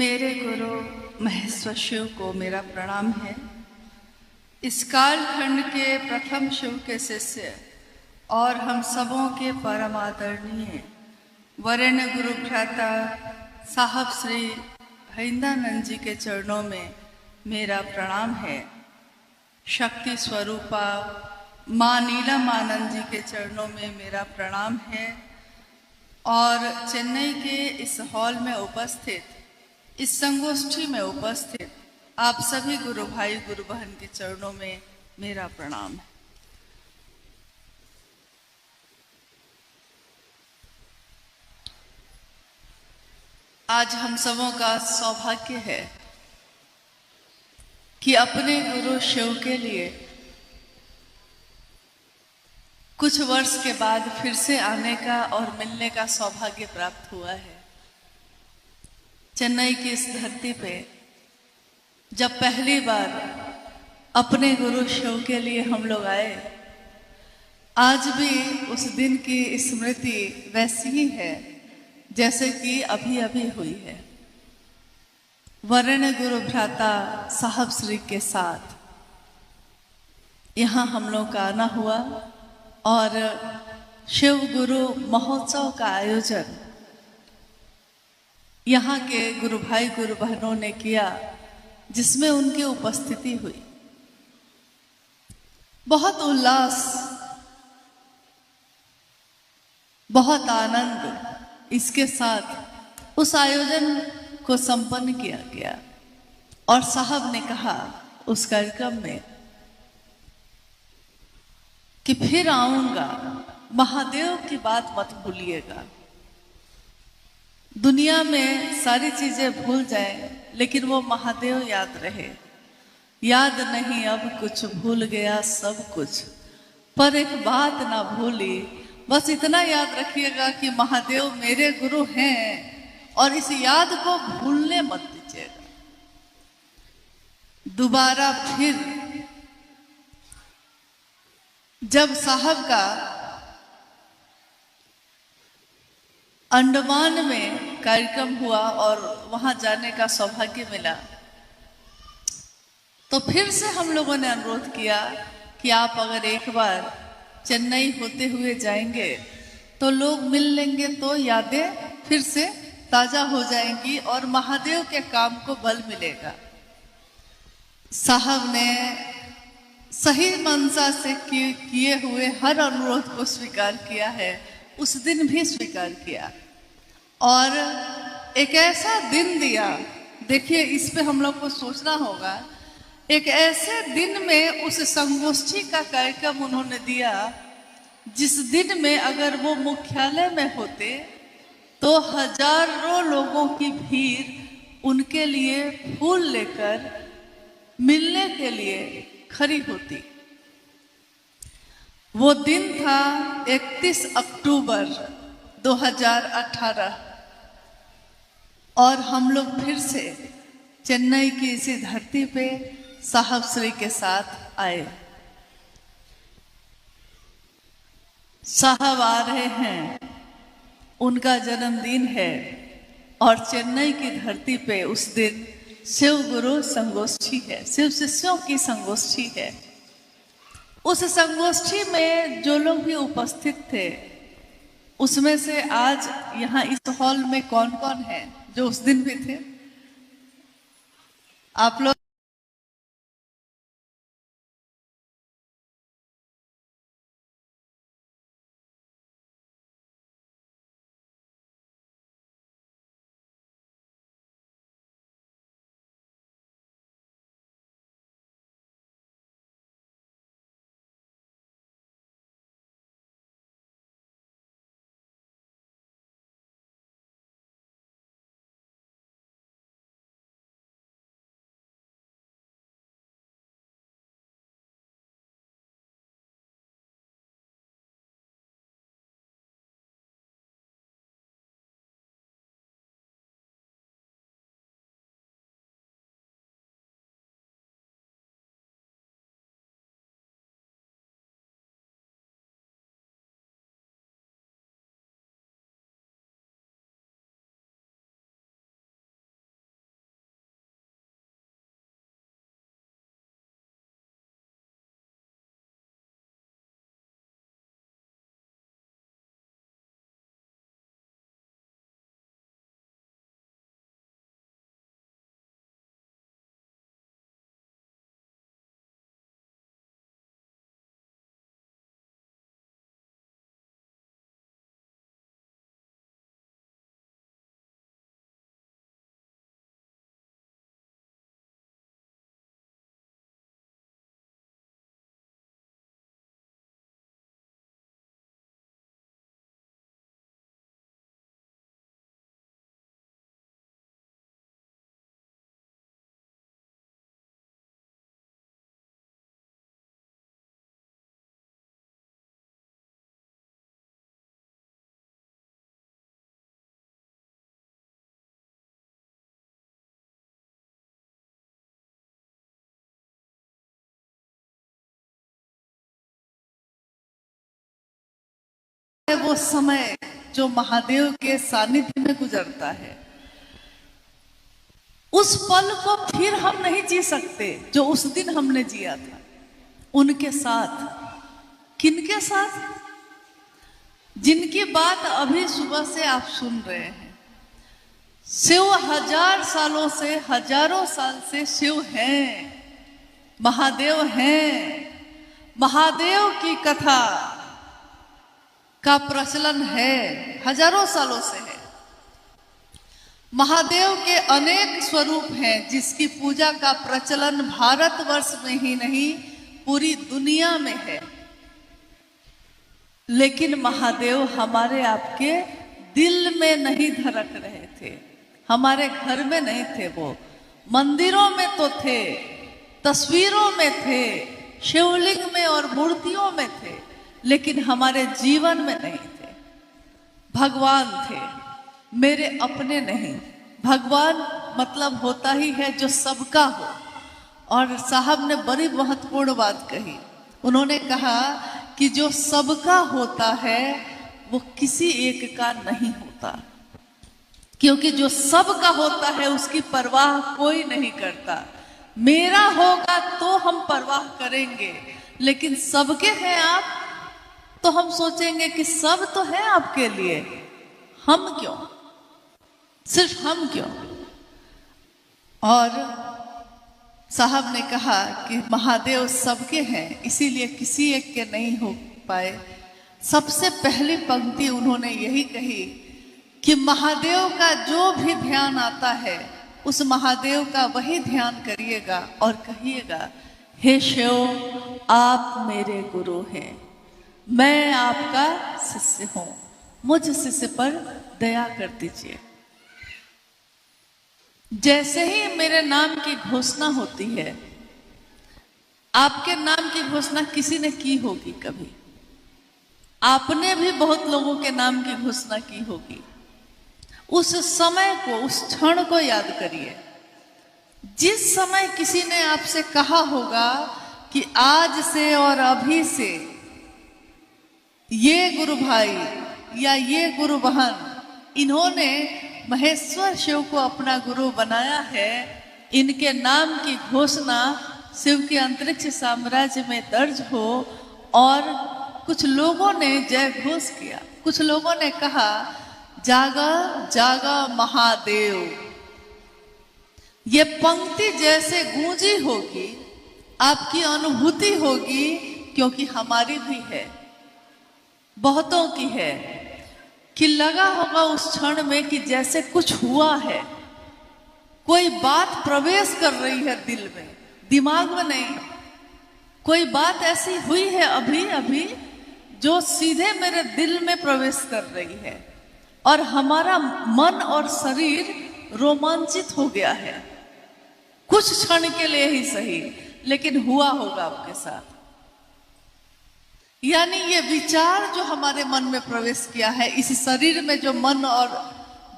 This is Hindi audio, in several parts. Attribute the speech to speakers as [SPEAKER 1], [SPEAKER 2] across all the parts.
[SPEAKER 1] मेरे गुरु महेश्वर शिव को मेरा प्रणाम है। इस कालखंड के प्रथम शिव के शिष्य और हम सबों के परम आदरणीय वरेण्य गुरु भ्राता साहब श्री हरिंदानंद जी के चरणों में मेरा प्रणाम है। शक्ति स्वरूपा माँ नीलमानंद जी के चरणों में मेरा प्रणाम है और चेन्नई के इस हॉल में उपस्थित, इस संगोष्ठी में उपस्थित आप सभी गुरु भाई गुरु बहन के चरणों में मेरा प्रणाम है। आज हम सबों का सौभाग्य है कि अपने गुरु शिव के लिए कुछ वर्ष के बाद फिर से आने का और मिलने का सौभाग्य प्राप्त हुआ है। चेन्नई की इस धरती पे जब पहली बार अपने गुरु शिव के लिए हम लोग आए, आज भी उस दिन की स्मृति वैसी ही है जैसे कि अभी अभी हुई है। वरेण्य गुरु भ्राता साहब श्री के साथ यहाँ हम लोग का आना हुआ और शिव गुरु महोत्सव का आयोजन यहाँ के गुरु भाई गुरु बहनों ने किया, जिसमें उनकी उपस्थिति हुई। बहुत उल्लास, बहुत आनंद इसके साथ उस आयोजन को संपन्न किया गया और साहब ने कहा उस कार्यक्रम में कि फिर आऊंगा, महादेव की बात मत भूलिएगा। दुनिया में सारी चीजें भूल जाए लेकिन वो महादेव याद रहे। याद नहीं अब कुछ, भूल गया सब कुछ, पर एक बात ना भूली, बस इतना याद रखिएगा कि महादेव मेरे गुरु हैं और इस याद को भूलने मत दीजिएगा। दोबारा फिर जब साहब का अंडमान में कार्यक्रम हुआ और वहां जाने का सौभाग्य मिला, तो फिर से हम लोगों ने अनुरोध किया कि आप अगर एक बार चेन्नई होते हुए जाएंगे तो लोग मिल लेंगे, तो यादें फिर से ताजा हो जाएंगी और महादेव के काम को बल मिलेगा। साहब ने सही मनसा से किए हुए हर अनुरोध को स्वीकार किया है, उस दिन भी स्वीकार किया और एक ऐसा दिन दिया। देखिए, इस पे हम लोग को सोचना होगा। एक ऐसे दिन में उस संगोष्ठी का कार्यक्रम उन्होंने दिया जिस दिन में अगर वो मुख्यालय में होते तो हजारों लोगों की भीड़ उनके लिए फूल लेकर मिलने के लिए खड़ी होती। वो दिन था 31 अक्टूबर 2018 और हम लोग फिर से चेन्नई की इसी धरती पे साहब श्री के साथ आए। साहब आ रहे हैं, उनका जन्मदिन है और चेन्नई की धरती पे उस दिन शिव गुरु संगोष्ठी है, शिव शिष्यों की संगोष्ठी है। उस संगोष्ठी में जो लोग भी उपस्थित थे, उसमें से आज यहाँ इस हॉल में कौन कौन है जो उस दिन भी थे? आप लोग है वो समय जो महादेव के सानिध्य में गुजरता है, उस पल को फिर हम नहीं जी सकते जो उस दिन हमने जिया था उनके साथ। किनके साथ? जिनकी बात अभी सुबह से आप सुन रहे हैं। शिव 1000 सालों से, हजारों साल से शिव हैं, महादेव हैं। महादेव की कथा का प्रचलन है, हजारों सालों से है। महादेव के अनेक स्वरूप हैं जिसकी पूजा का प्रचलन भारतवर्ष में ही नहीं पूरी दुनिया में है। लेकिन महादेव हमारे आपके दिल में नहीं धड़क रहे थे, हमारे घर में नहीं थे। वो मंदिरों में तो थे, तस्वीरों में थे, शिवलिंग में और मूर्तियों में थे, लेकिन हमारे जीवन में नहीं थे। भगवान थे, मेरे अपने नहीं। भगवान मतलब होता ही है जो सबका हो। और साहब ने बड़ी महत्वपूर्ण बात कही। उन्होंने कहा कि जो सबका होता है वो किसी एक का नहीं होता, क्योंकि जो सबका होता है उसकी परवाह कोई नहीं करता। मेरा होगा तो हम परवाह करेंगे, लेकिन सबके हैं आप तो हम सोचेंगे कि सब तो है आपके लिए, हम क्यों, सिर्फ हम क्यों। और साहब ने कहा कि महादेव सबके हैं, इसीलिए किसी एक के नहीं हो पाए। सबसे पहली पंक्ति उन्होंने यही कही कि महादेव का जो भी ध्यान आता है उस महादेव का वही ध्यान करिएगा और कहिएगा, हे शिव आप मेरे गुरु हैं, मैं आपका शिष्य हूं, मुझ शिष्य पर दया कर दीजिए। जैसे ही मेरे नाम की घोषणा होती है, आपके नाम की घोषणा किसी ने की होगी कभी, आपने भी बहुत लोगों के नाम की घोषणा की होगी। उस समय को, उस क्षण को याद करिए जिस समय किसी ने आपसे कहा होगा कि आज से और अभी से ये गुरु भाई या ये गुरु बहन, इन्होंने महेश्वर शिव को अपना गुरु बनाया है, इनके नाम की घोषणा शिव के अंतरिक्ष साम्राज्य में दर्ज हो। और कुछ लोगों ने जय घोष किया, कुछ लोगों ने कहा जागा जागा महादेव। ये पंक्ति जैसे गूंजी होगी, आपकी अनुभूति होगी, क्योंकि हमारी भी है, बहुतों की है, कि लगा होगा उस क्षण में कि जैसे कुछ हुआ है, कोई बात प्रवेश कर रही है दिल में, दिमाग में नहीं। कोई बात ऐसी हुई है अभी अभी जो सीधे मेरे दिल में प्रवेश कर रही है और हमारा मन और शरीर रोमांचित हो गया है। कुछ क्षण के लिए ही सही, लेकिन हुआ होगा आपके साथ। यानी ये विचार जो हमारे मन में प्रवेश किया है, इस शरीर में जो मन और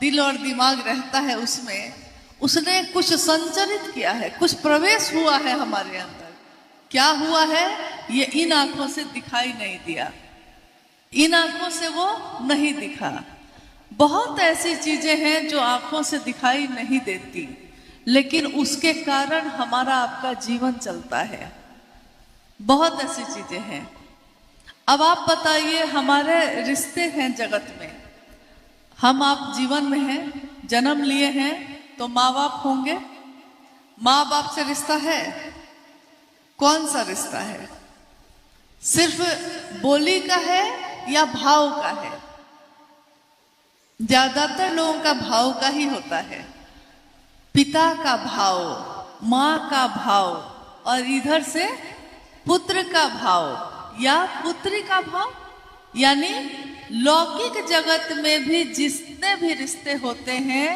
[SPEAKER 1] दिल और दिमाग रहता है, उसमें उसने कुछ संचरित किया है, कुछ प्रवेश हुआ है हमारे अंदर। क्या हुआ है ये इन आंखों से दिखाई नहीं दिया, इन आंखों से वो नहीं दिखा। बहुत ऐसी चीजें हैं जो आंखों से दिखाई नहीं देती, लेकिन उसके कारण हमारा आपका जीवन चलता है। बहुत ऐसी चीजें हैं। अब आप बताइए, हमारे रिश्ते हैं जगत में, हम आप जीवन में हैं, जन्म लिए हैं तो माँ बाप होंगे। माँ बाप से रिश्ता है, कौन सा रिश्ता है? सिर्फ बोली का है या भाव का है? ज्यादातर लोगों का भाव का ही होता है। पिता का भाव, माँ का भाव, और इधर से पुत्र का भाव या पुत्री का भाव। यानी लौकिक जगत में भी जितने भी रिश्ते होते हैं,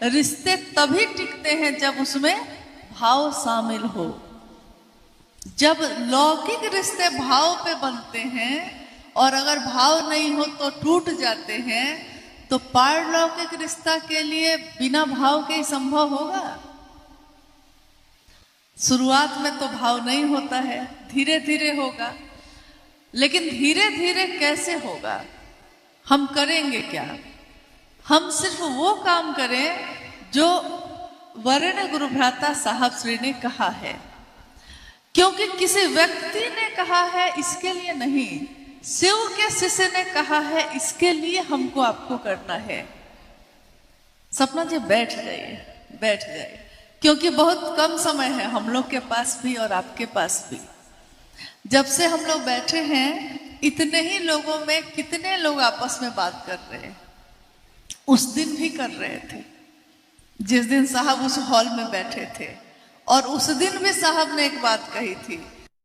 [SPEAKER 1] रिश्ते तभी टिकते हैं जब उसमें भाव शामिल हो। जब लौकिक रिश्ते भाव पे बनते हैं और अगर भाव नहीं हो तो टूट जाते हैं, तो पारलौकिक रिश्ता के लिए बिना भाव के ही संभव होगा? शुरुआत में तो भाव नहीं होता है, धीरे धीरे होगा। लेकिन धीरे धीरे कैसे होगा? हम करेंगे क्या? हम सिर्फ वो काम करें जो वरेण्य गुरु भ्राता साहब श्री ने कहा है, क्योंकि किसी व्यक्ति ने कहा है इसके लिए नहीं, शिव के शिष्य ने कहा है इसके लिए हमको आपको करना है। सपना जी बैठ जाइए, बैठ जाइए, क्योंकि बहुत कम समय है हम लोग के पास भी और आपके पास भी। जब से हम लोग बैठे हैं इतने ही लोगों में कितने लोग आपस में बात कर रहे हैं। उस दिन भी कर रहे थे जिस दिन साहब उस हॉल में बैठे थे, और उस दिन भी साहब ने एक बात कही थी,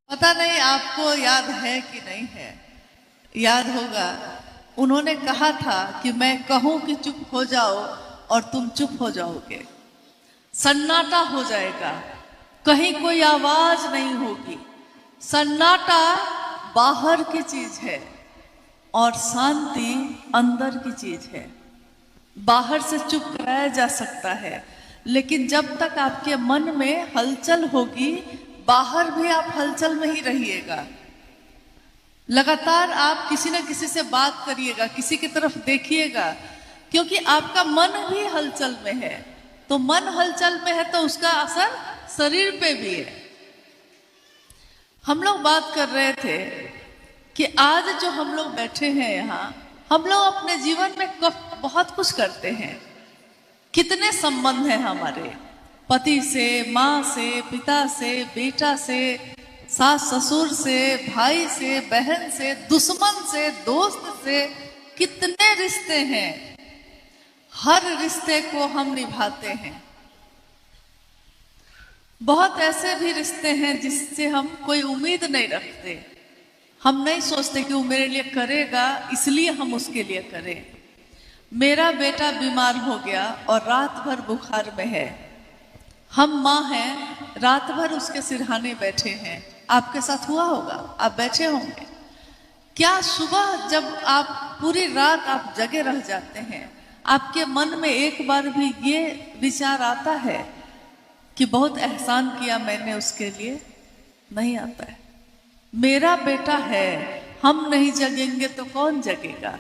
[SPEAKER 1] पता नहीं आपको याद है कि नहीं है, याद होगा। उन्होंने कहा था कि मैं कहूं कि चुप हो जाओ और तुम चुप हो जाओगे, सन्नाटा हो जाएगा, कहीं कोई आवाज नहीं होगी। सन्नाटा बाहर की चीज है और शांति अंदर की चीज है। बाहर से चुप कराया जा सकता है, लेकिन जब तक आपके मन में हलचल होगी, बाहर भी आप हलचल में ही रहिएगा। लगातार आप किसी न किसी से बात करिएगा, किसी की तरफ देखिएगा, क्योंकि आपका मन भी हलचल में है। तो मन हलचल में है तो उसका असर शरीर पे भी है। हम लोग बात कर रहे थे कि आज जो हम लोग बैठे हैं यहाँ, हम लोग अपने जीवन में बहुत कुछ करते हैं। कितने संबंध हैं हमारे, पति से, माँ से, पिता से, बेटा से, सास ससुर से, भाई से, बहन से, दुश्मन से, दोस्त से, कितने रिश्ते हैं। हर रिश्ते को हम निभाते हैं। बहुत ऐसे भी रिश्ते हैं जिससे हम कोई उम्मीद नहीं रखते। हम नहीं सोचते कि वो मेरे लिए करेगा इसलिए हम उसके लिए करें। मेरा बेटा बीमार हो गया और रात भर बुखार में है, हम माँ हैं, रात भर उसके सिरहाने बैठे हैं। आपके साथ हुआ होगा, आप बैठे होंगे। क्या सुबह जब आप पूरी रात आप जगे रह जाते हैं, आपके मन में एक बार भी ये विचार आता है कि बहुत एहसान किया मैंने उसके लिए? नहीं आता है। मेरा बेटा है, हम नहीं जगेंगे तो कौन जगेगा?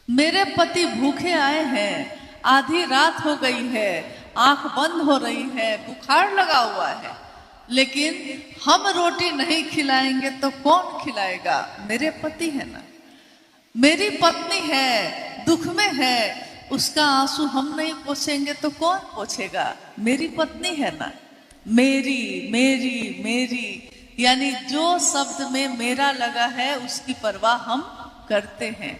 [SPEAKER 1] मेरे पति भूखे आए हैं, आधी रात हो गई है, आंख बंद हो रही है, बुखार लगा हुआ है, लेकिन हम रोटी नहीं खिलाएंगे तो कौन खिलाएगा? मेरे पति है ना। मेरी पत्नी है, दुख में है, उसका आंसू हम नहीं पोंछेंगे तो कौन पोंछेगा? मेरी पत्नी है ना। मेरी मेरी मेरी, यानी जो शब्द में मेरा लगा है उसकी परवाह हम करते हैं,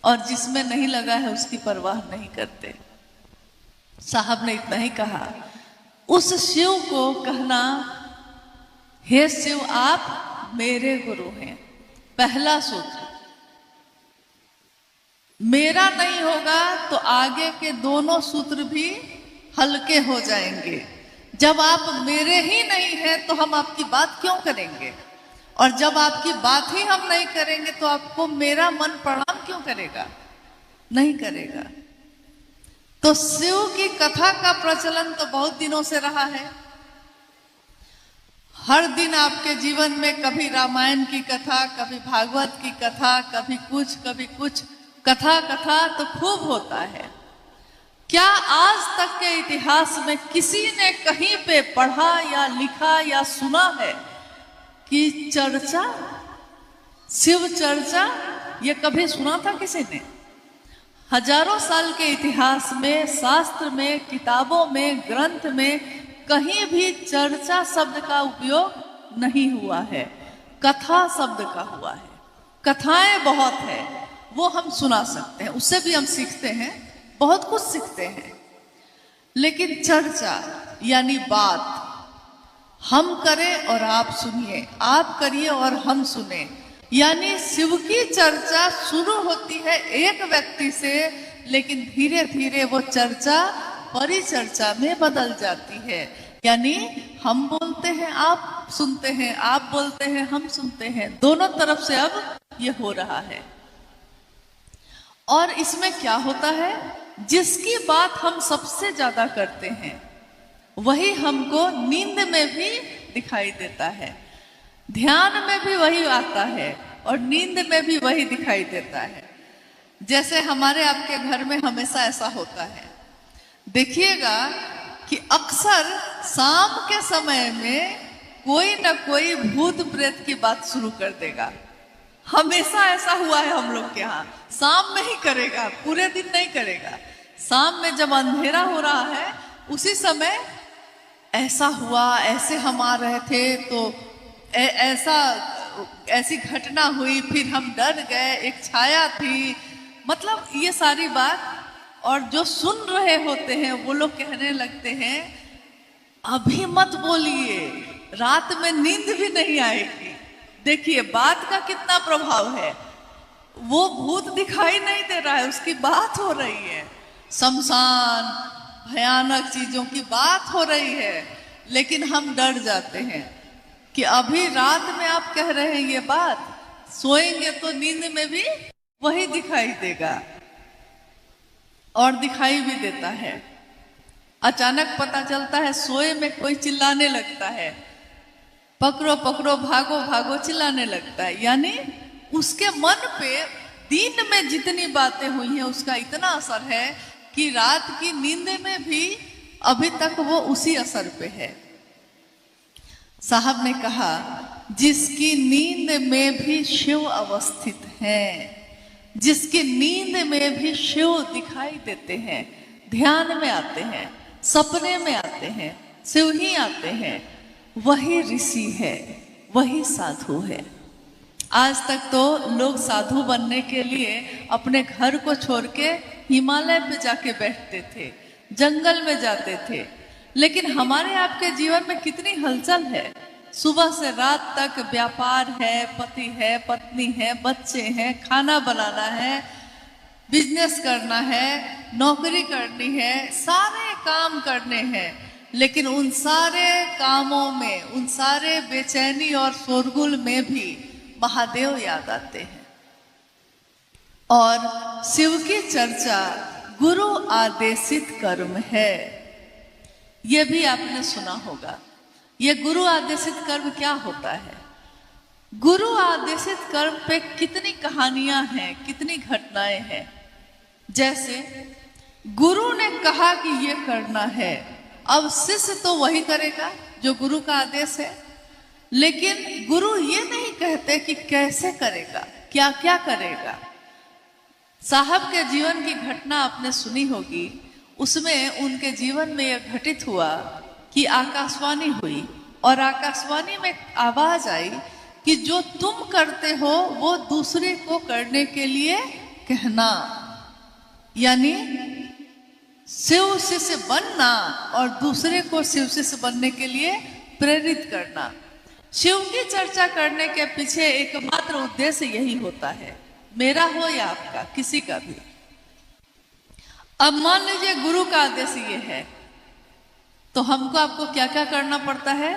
[SPEAKER 1] और जिसमें नहीं लगा है उसकी परवाह नहीं करते। साहब ने इतना ही कहा। उस शिव को कहना, हे शिव आप मेरे गुरु हैं। पहला सूत्र, मेरा नहीं होगा तो आगे के दोनों सूत्र भी हल्के हो जाएंगे। जब आप मेरे ही नहीं हैं तो हम आपकी बात क्यों करेंगे? और जब आपकी बात ही हम नहीं करेंगे तो आपको मेरा मन प्रणाम क्यों करेगा? नहीं करेगा। तो शिव की कथा का प्रचलन तो बहुत दिनों से रहा है। हर दिन आपके जीवन में कभी रामायण की कथा, कभी भागवत की कथा, कभी कुछ कथा तो खूब होता है। क्या आज तक के इतिहास में किसी ने कहीं पे पढ़ा या लिखा या सुना है कि चर्चा, शिव चर्चा, ये कभी सुना था किसी ने? हजारों साल के इतिहास में, शास्त्र में, किताबों में, ग्रंथ में कहीं भी चर्चा शब्द का उपयोग नहीं हुआ है। कथा शब्द का हुआ है। कथाएं बहुत है, वो हम सुना सकते हैं, उससे भी हम सीखते हैं, बहुत कुछ सीखते हैं। लेकिन चर्चा यानी बात, हम करें और आप सुनिए, आप करिए और हम सुने, यानी शिव की चर्चा शुरू होती है एक व्यक्ति से, लेकिन धीरे धीरे वो चर्चा परिचर्चा में बदल जाती है। यानी हम बोलते हैं, आप सुनते हैं, आप बोलते हैं, हम सुनते हैं, दोनों तरफ से अब ये हो रहा है। और इसमें क्या होता है, जिसकी बात हम सबसे ज्यादा करते हैं वही हमको नींद में भी दिखाई देता है, ध्यान में भी वही आता है और नींद में भी वही दिखाई देता है। जैसे हमारे आपके घर में हमेशा ऐसा होता है, देखिएगा कि अक्सर शाम के समय में कोई ना कोई भूत प्रेत की बात शुरू कर देगा। हमेशा ऐसा हुआ है हम लोग के यहाँ, शाम में ही करेगा, पूरे दिन नहीं करेगा। शाम में जब अंधेरा हो रहा है उसी समय ऐसा हुआ, ऐसे हम आ रहे थे तो ऐसी घटना हुई, फिर हम डर गए, एक छाया थी, मतलब ये सारी बात। और जो सुन रहे होते हैं वो लोग कहने लगते हैं अभी मत बोलिए, रात में नींद भी नहीं आएगी। देखिए बात का कितना प्रभाव है, वो भूत दिखाई नहीं दे रहा है, उसकी बात हो रही है, शमशान भयानक चीजों की बात हो रही है, लेकिन हम डर जाते हैं कि अभी रात में आप कह रहे हैं ये बात, सोएंगे तो नींद में भी वही दिखाई देगा। और दिखाई भी देता है। अचानक पता चलता है सोए में कोई चिल्लाने लगता है, पकड़ो पकड़ो भागो भागो चिल्लाने लगता है। यानी उसके मन पे दिन में जितनी बातें हुई हैं उसका इतना असर है कि रात की नींद में भी अभी तक वो उसी असर पे है। साहब ने कहा जिसकी नींद में भी शिव अवस्थित है, जिसकी नींद में भी शिव दिखाई देते हैं, ध्यान में आते हैं, सपने में आते हैं, शिव ही आते हैं, वही ऋषि है, वही साधु है। आज तक तो लोग साधु बनने के लिए अपने घर को छोड़ के हिमालय पे जाके बैठते थे, जंगल में जाते थे, लेकिन हमारे आपके जीवन में कितनी हलचल है। सुबह से रात तक व्यापार है, पति है, पत्नी है, बच्चे हैं, खाना बनाना है, बिजनेस करना है, नौकरी करनी है, सारे काम करने हैं। लेकिन उन सारे कामों में, उन सारे बेचैनी और शोरगुल में भी महादेव याद आते हैं। और शिव की चर्चा गुरु आदेशित कर्म है, यह भी आपने सुना होगा। यह गुरु आदेशित कर्म क्या होता है? गुरु आदेशित कर्म पे कितनी कहानियां हैं, कितनी घटनाएं हैं। जैसे गुरु ने कहा कि ये करना है, अब शिष्य तो वही करेगा जो गुरु का आदेश है, लेकिन गुरु ये नहीं कहते कि कैसे करेगा, क्या क्या करेगा। साहब के जीवन की घटना आपने सुनी होगी, उसमें उनके जीवन में यह घटित हुआ कि आकाशवाणी हुई और आकाशवाणी में आवाज आई कि जो तुम करते हो वो दूसरे को करने के लिए कहना, यानी शिव शिष्य बनना और दूसरे को शिव शिष्य बनने के लिए प्रेरित करना। शिव की चर्चा करने के पीछे एकमात्र उद्देश्य यही होता है, मेरा हो या आपका, किसी का भी। अब मान लीजिए गुरु का आदेश ये है, तो हमको आपको क्या क्या करना पड़ता है?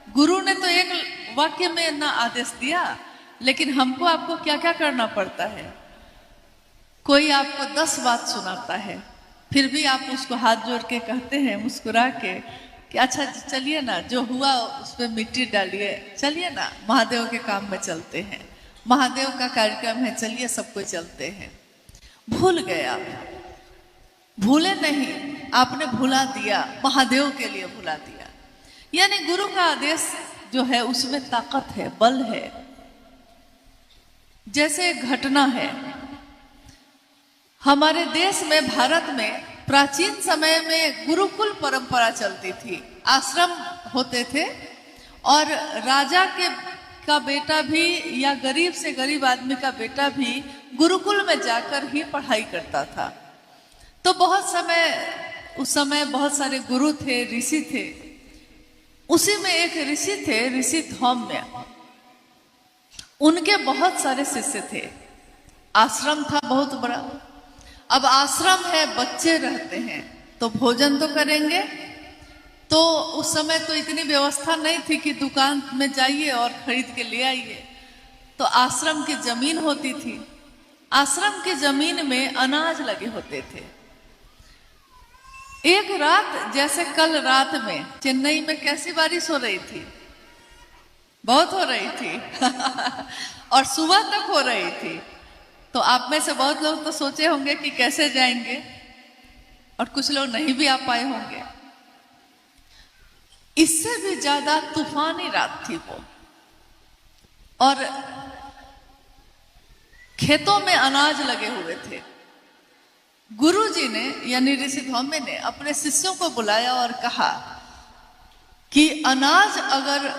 [SPEAKER 1] गुरु ने तो एक वाक्य में ना आदेश दिया, लेकिन हमको आपको क्या क्या करना पड़ता है? कोई आपको 10 बात सुनाता है, फिर भी आप उसको हाथ जोड़ के कहते हैं मुस्कुरा के कि अच्छा चलिए ना, जो हुआ उस पर मिट्टी डालिए, चलिए ना महादेव के काम में चलते हैं, महादेव का कार्यक्रम है, चलिए सब कोई चलते हैं। भूल गए आप, भूले नहीं, आपने भुला दिया, महादेव के लिए भुला दिया। यानी गुरु का आदेश जो है उसमें ताकत है, बल है। जैसे घटना है, हमारे देश में, भारत में प्राचीन समय में गुरुकुल परंपरा चलती थी, आश्रम होते थे और राजा का बेटा भी या गरीब से गरीब आदमी का बेटा भी गुरुकुल में जाकर ही पढ़ाई करता था। तो उस समय बहुत सारे गुरु थे, ऋषि थे। उसी में एक ऋषि थे, ऋषि धौम्य। उनके बहुत सारे शिष्य थे, आश्रम था बहुत बड़ा। अब आश्रम है, बच्चे रहते हैं तो भोजन तो करेंगे, तो उस समय तो इतनी व्यवस्था नहीं थी कि दुकान में जाइए और खरीद के ले आइए। तो आश्रम की जमीन होती थी, आश्रम की जमीन में अनाज लगे होते थे। एक रात, जैसे कल रात में चेन्नई में कैसी बारिश हो रही थी, बहुत हो रही थी और सुबह तक हो रही थी। तो आप में से बहुत लोग तो सोचे होंगे कि कैसे जाएंगे, और कुछ लोग नहीं भी आ पाए होंगे। इससे भी ज्यादा तूफानी रात थी वो, और खेतों में अनाज लगे हुए थे। गुरुजी ने यानी ऋषि धौम्य ने अपने शिष्यों को बुलाया और कहा कि अनाज अगर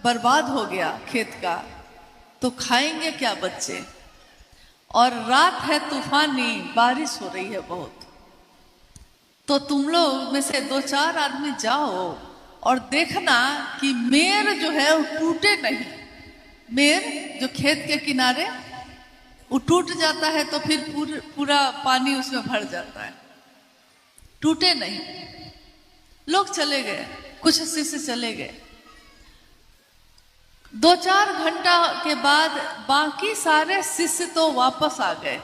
[SPEAKER 1] बर्बाद हो गया खेत का तो खाएंगे क्या बच्चे, और रात है तूफानी, बारिश हो रही है बहुत, तो तुम लोग में से 2-4 आदमी जाओ और देखना कि मेर जो है वो टूटे नहीं। मेर जो खेत के किनारे वो टूट जाता है तो फिर पूरा पानी उसमें भर जाता है, टूटे नहीं। लोग चले गए, कुछ शिष्य चले गए। 2-4 घंटा के बाद बाकी सारे शिष्य तो वापस आ गए।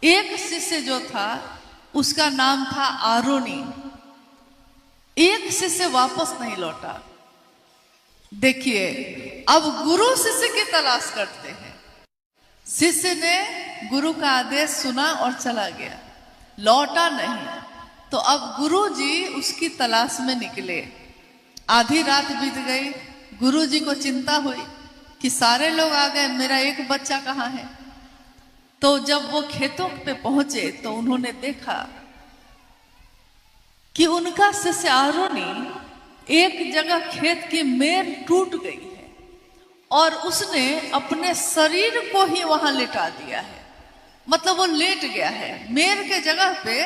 [SPEAKER 1] एक शिष्य जो था उसका नाम था आरोनी, एक शिष्य वापस नहीं लौटा। देखिए, अब गुरु शिष्य की तलाश करते हैं। शिष्य ने गुरु का आदेश सुना और चला गया, लौटा नहीं। तो अब गुरु जी उसकी तलाश में निकले। आधी रात बीत गई, गुरु जी को चिंता हुई कि सारे लोग आ गए, मेरा एक बच्चा कहाँ है। तो जब वो खेतों पे पहुंचे तो उन्होंने देखा कि उनका शिष्य आरोनी एक जगह खेत की मेर टूट गई है और उसने अपने शरीर को ही वहां लेटा दिया है। मतलब वो लेट गया है, मेर के जगह पे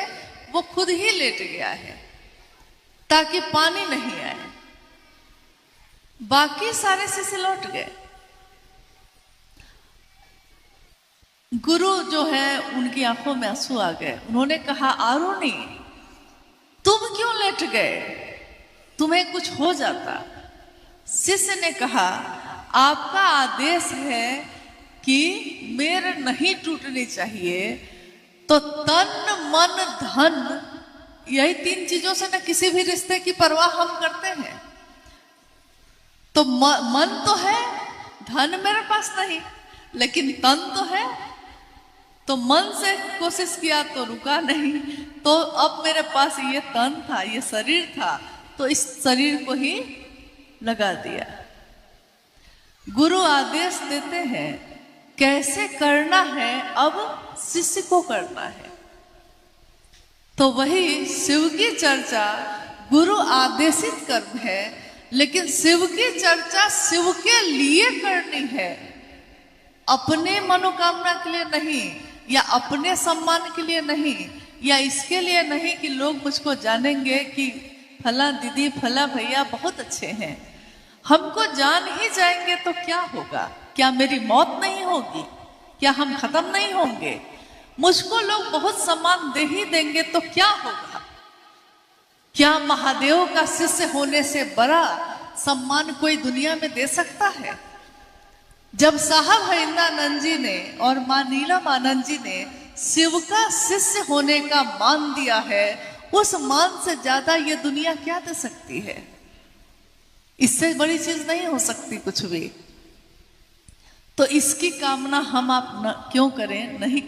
[SPEAKER 1] वो खुद ही लेट गया है ताकि पानी नहीं आए। बाकी सारे शिष्य लौट गए। गुरु जो है उनकी आंखों में आंसू आ गए। उन्होंने कहा, आरोनी तुम क्यों लेट गए, तुम्हें कुछ हो जाता। शिष्य ने कहा, आपका आदेश है कि मेर नहीं टूटनी चाहिए, तो तन मन धन, यही 3 चीजों से ना किसी भी रिश्ते की परवाह हम करते हैं। तो मन तो है, धन मेरे पास नहीं, लेकिन तन तो है। तो मन से कोशिश किया तो रुका नहीं, तो अब मेरे पास ये तन था, ये शरीर था, तो इस शरीर को ही लगा दिया। गुरु आदेश देते हैं कैसे करना है, अब शिष्य को करना है। तो वही शिव की चर्चा गुरु आदेशित कर्म है, लेकिन शिव की चर्चा शिव के लिए करनी है, अपने मनोकामना के लिए नहीं, या अपने सम्मान के लिए नहीं, या इसके लिए नहीं कि लोग मुझको जानेंगे कि फला दीदी फला भैया बहुत अच्छे हैं। हमको जान ही जाएंगे तो क्या होगा? क्या मेरी मौत नहीं होगी? क्या हम खत्म नहीं होंगे? मुझको लोग बहुत सम्मान दे ही देंगे तो क्या होगा? क्या महादेव का शिष्य होने से बड़ा सम्मान कोई दुनिया में दे सकता है? जब साहब हरिंद्रानंद जी ने और मां नीलम आनंद जी ने शिव का शिष्य होने का मान दिया है, उस मान से ज्यादा ये दुनिया क्या दे सकती है? इससे बड़ी चीज नहीं हो सकती कुछ भी। तो इसकी कामना हम आप क्यों करें? नहीं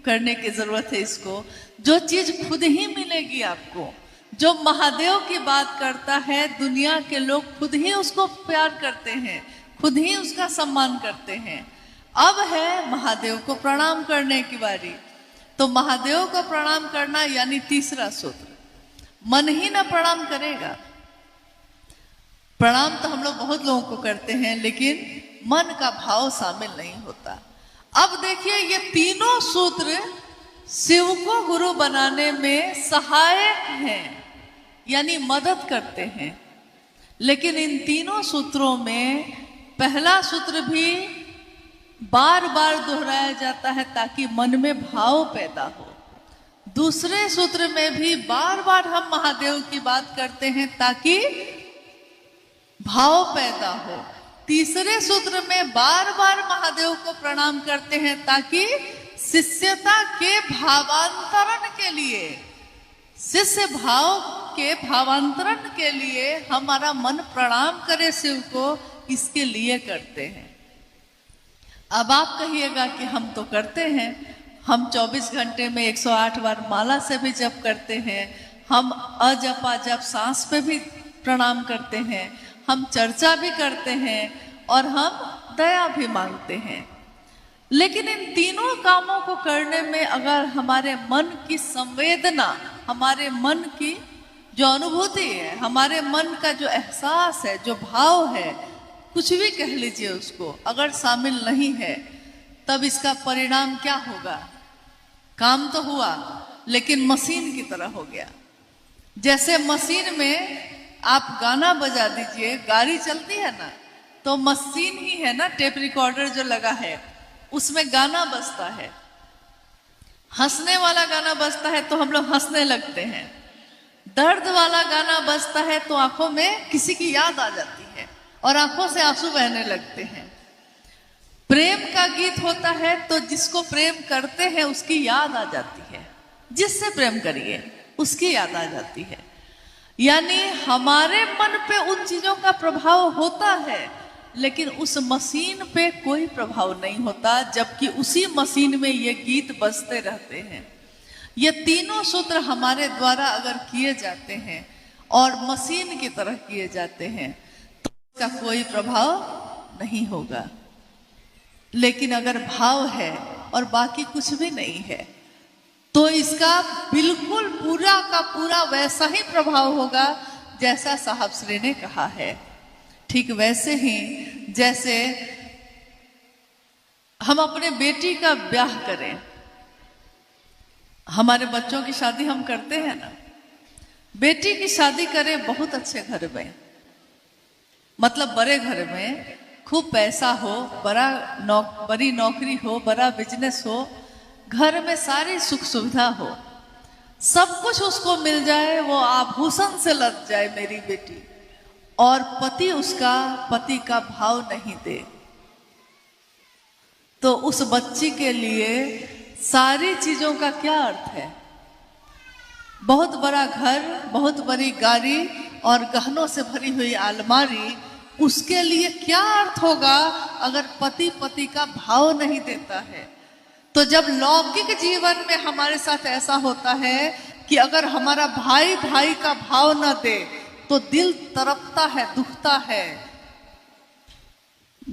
[SPEAKER 1] करने की जरूरत है इसको। जो चीज खुद ही मिलेगी आपको, जो महादेव की बात करता है, दुनिया के लोग खुद ही उसको प्यार करते हैं, खुद ही उसका सम्मान करते हैं। अब है महादेव को प्रणाम करने की बारी। तो महादेव को प्रणाम करना यानी तीसरा सूत्र, मन ही ना प्रणाम करेगा। प्रणाम तो हम लोग बहुत लोगों को करते हैं, लेकिन मन का भाव शामिल नहीं होता। अब देखिए, ये तीनों सूत्र शिव को गुरु बनाने में सहायक हैं, यानी मदद करते हैं। लेकिन इन तीनों सूत्रों में पहला सूत्र भी बार बार दोहराया जाता है ताकि मन में भाव पैदा हो। दूसरे सूत्र में भी बार बार हम महादेव की बात करते हैं ताकि भाव पैदा हो। तीसरे सूत्र में बार बार महादेव को प्रणाम करते हैं ताकि शिष्यता के भावांतरण के लिए, शिष्य भाव के भावांतरण के लिए हमारा मन प्रणाम करे शिव को, इसके लिए करते हैं। अब आप कहिएगा कि हम तो करते हैं, हम 24 घंटे में 108 बार माला से भी जप करते हैं, हम अजप अजप सांस पे भी प्रणाम करते हैं, हम चर्चा भी करते हैं और हम दया भी मांगते हैं। लेकिन इन तीनों कामों को करने में अगर हमारे मन की संवेदना, हमारे मन की जो अनुभूति है, हमारे मन का जो एहसास है, जो भाव है, कुछ भी कह लीजिए उसको, अगर शामिल नहीं है, तब इसका परिणाम क्या होगा? काम तो हुआ लेकिन मशीन की तरह हो गया। जैसे मशीन में आप गाना बजा दीजिए, गाड़ी चलती है ना, तो मशीन ही है ना, टेप रिकॉर्डर जो लगा है उसमें गाना बजता है, हंसने वाला गाना बजता है तो हम लोग हंसने लगते हैं, दर्द वाला गाना बजता है तो आंखों में किसी की याद आ जाती है और आंखों से आंसू बहने लगते हैं। प्रेम का गीत होता है तो जिसको प्रेम करते हैं उसकी याद आ जाती है, जिससे प्रेम करिए उसकी याद आ जाती है। यानी हमारे मन पे उन चीजों का प्रभाव होता है, लेकिन उस मशीन पे कोई प्रभाव नहीं होता, जबकि उसी मशीन में ये गीत बजते रहते हैं। ये तीनों सूत्र हमारे द्वारा अगर किए जाते हैं और मशीन की तरह किए जाते हैं तो इसका कोई प्रभाव नहीं होगा। लेकिन अगर भाव है और बाकी कुछ भी नहीं है तो इसका बिल्कुल पूरा का पूरा वैसा ही प्रभाव होगा जैसा साहब श्री ने कहा है। ठीक वैसे ही जैसे हम अपने बेटी का ब्याह करें, हमारे बच्चों की शादी हम करते हैं ना, बेटी की शादी करें बहुत अच्छे घर में, मतलब बड़े घर में, खूब पैसा हो, बड़ी नौकरी हो, बड़ा बिजनेस हो, घर में सारी सुख सुविधा हो, सब कुछ उसको मिल जाए, वो आभूषण से लद जाए मेरी बेटी, और पति का भाव नहीं दे, तो उस बच्ची के लिए सारी चीजों का क्या अर्थ है? बहुत बड़ा घर, बहुत बड़ी गाड़ी और गहनों से भरी हुई अलमारी, उसके लिए क्या अर्थ होगा अगर पति का भाव नहीं देता है? तो जब लौकिक जीवन में हमारे साथ ऐसा होता है कि अगर हमारा भाई का भाव न दे तो दिल तड़पता है, दुखता है।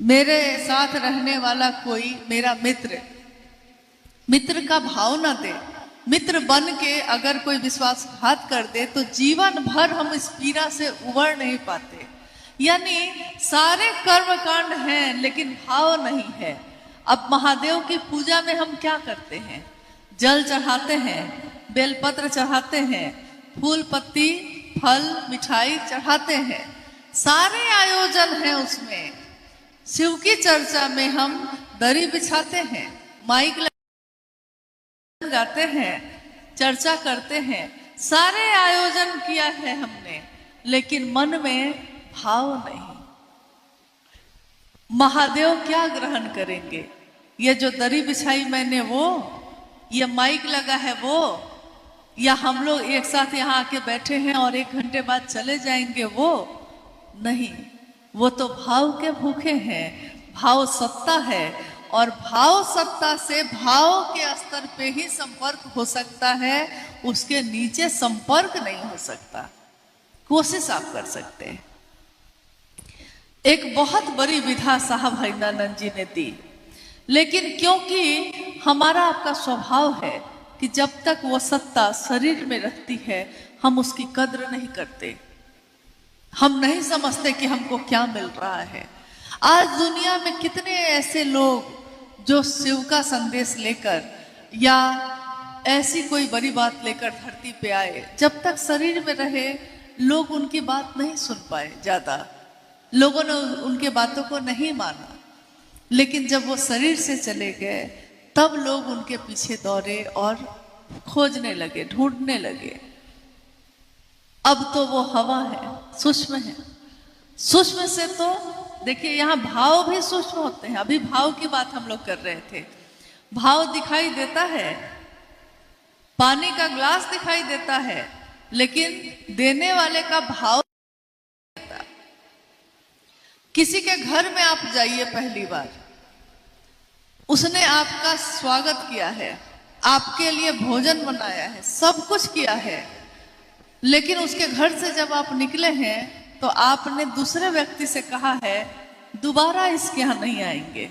[SPEAKER 1] मेरे साथ रहने वाला कोई मेरा मित्र का भाव न दे, मित्र बन के अगर कोई विश्वासघात कर दे तो जीवन भर हम इस पीड़ा से उबर नहीं पाते। यानी सारे कर्म कांड हैं लेकिन भाव नहीं है। अब महादेव की पूजा में हम क्या करते हैं? जल चढ़ाते हैं, बेलपत्र चढ़ाते हैं, फूल पत्ती फल मिठाई चढ़ाते हैं, सारे आयोजन हैं उसमें। शिव की चर्चा में हम दरी बिछाते हैं, माइक गाते हैं, चर्चा करते हैं, सारे आयोजन किया है हमने, लेकिन मन में भाव नहीं। महादेव क्या ग्रहण करेंगे? ये जो दरी बिछाई मैंने वो, ये माइक लगा है वो, या हम लोग एक साथ यहाँ आके बैठे हैं और 1 घंटे बाद चले जाएंगे वो? नहीं, वो तो भाव के भूखे हैं। भाव सत्ता है और भाव सत्ता से भाव के स्तर पे ही संपर्क हो सकता है, उसके नीचे संपर्क नहीं हो सकता। कोशिश आप कर सकते हैं। एक बहुत बड़ी विधा साहब हरिनानंद जी ने दी, लेकिन क्योंकि हमारा आपका स्वभाव है कि जब तक वो सत्ता शरीर में रहती है हम उसकी कद्र नहीं करते, हम नहीं समझते कि हमको क्या मिल रहा है। आज दुनिया में कितने ऐसे लोग जो शिव का संदेश लेकर या ऐसी कोई बड़ी बात लेकर धरती पे आए, जब तक शरीर में रहे लोग उनकी बात नहीं सुन पाए, ज्यादा लोगों ने उनके बातों को नहीं माना। लेकिन जब वो शरीर से चले गए तब लोग उनके पीछे दौड़े और खोजने लगे, ढूंढने लगे। अब तो वो हवा है, सूक्ष्म है। सूक्ष्म से तो देखिए यहाँ भाव भी सूक्ष्म होते हैं। अभी भाव की बात हम लोग कर रहे थे। भाव दिखाई देता है, पानी का ग्लास दिखाई देता है, लेकिन देने वाले का भाव किसी के घर में आप जाइए पहली बार, उसने आपका स्वागत किया है, आपके लिए भोजन बनाया है, सब कुछ किया है, लेकिन उसके घर से जब आप निकले हैं तो आपने दूसरे व्यक्ति से कहा है दोबारा इसके यहाँ नहीं आएंगे।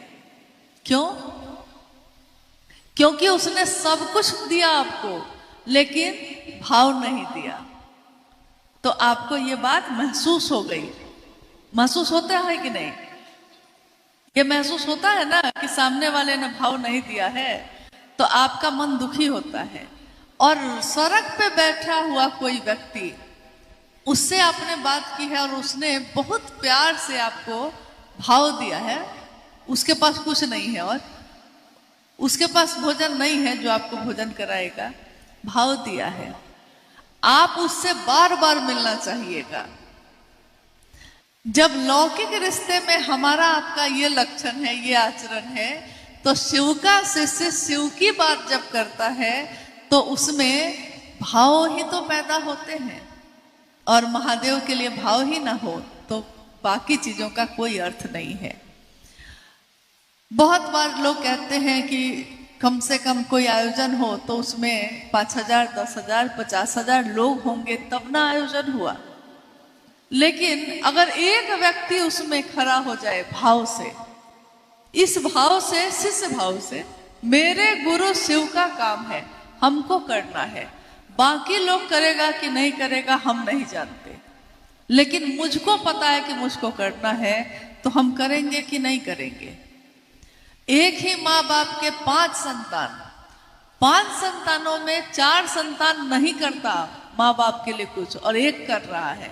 [SPEAKER 1] क्यों? क्योंकि उसने सब कुछ दिया आपको, लेकिन भाव नहीं दिया। तो आपको ये बात महसूस हो गई। महसूस होता है कि नहीं? ये महसूस होता है ना कि सामने वाले ने भाव नहीं दिया है, तो आपका मन दुखी होता है। और सड़क पे बैठा हुआ कोई व्यक्ति, उससे आपने बात की है और उसने बहुत प्यार से आपको भाव दिया है, उसके पास कुछ नहीं है और उसके पास भोजन नहीं है जो आपको भोजन कराएगा, भाव दिया है, आप उससे बार बार मिलना चाहिएगा। जब लौकिक रिश्ते में हमारा आपका ये लक्षण है, ये आचरण है, तो शिव का शिष्य शिव की बात जब करता है तो उसमें भाव ही तो पैदा होते हैं। और महादेव के लिए भाव ही ना हो तो बाकी चीजों का कोई अर्थ नहीं है। बहुत बार लोग कहते हैं कि कम से कम कोई आयोजन हो तो उसमें 5,000, 10,000, 50,000 लोग होंगे तब ना आयोजन हुआ। लेकिन अगर एक व्यक्ति उसमें खड़ा हो जाए भाव से, इस भाव से, शिष्य भाव से, मेरे गुरु शिव का काम है, हमको करना है, बाकी लोग करेगा कि नहीं करेगा हम नहीं जानते, लेकिन मुझको पता है कि मुझको करना है, तो हम करेंगे कि नहीं करेंगे। एक ही माँ बाप के 5 संतान, 5 संतानों में 4 संतान नहीं करता माँ बाप के लिए कुछ और एक कर रहा है,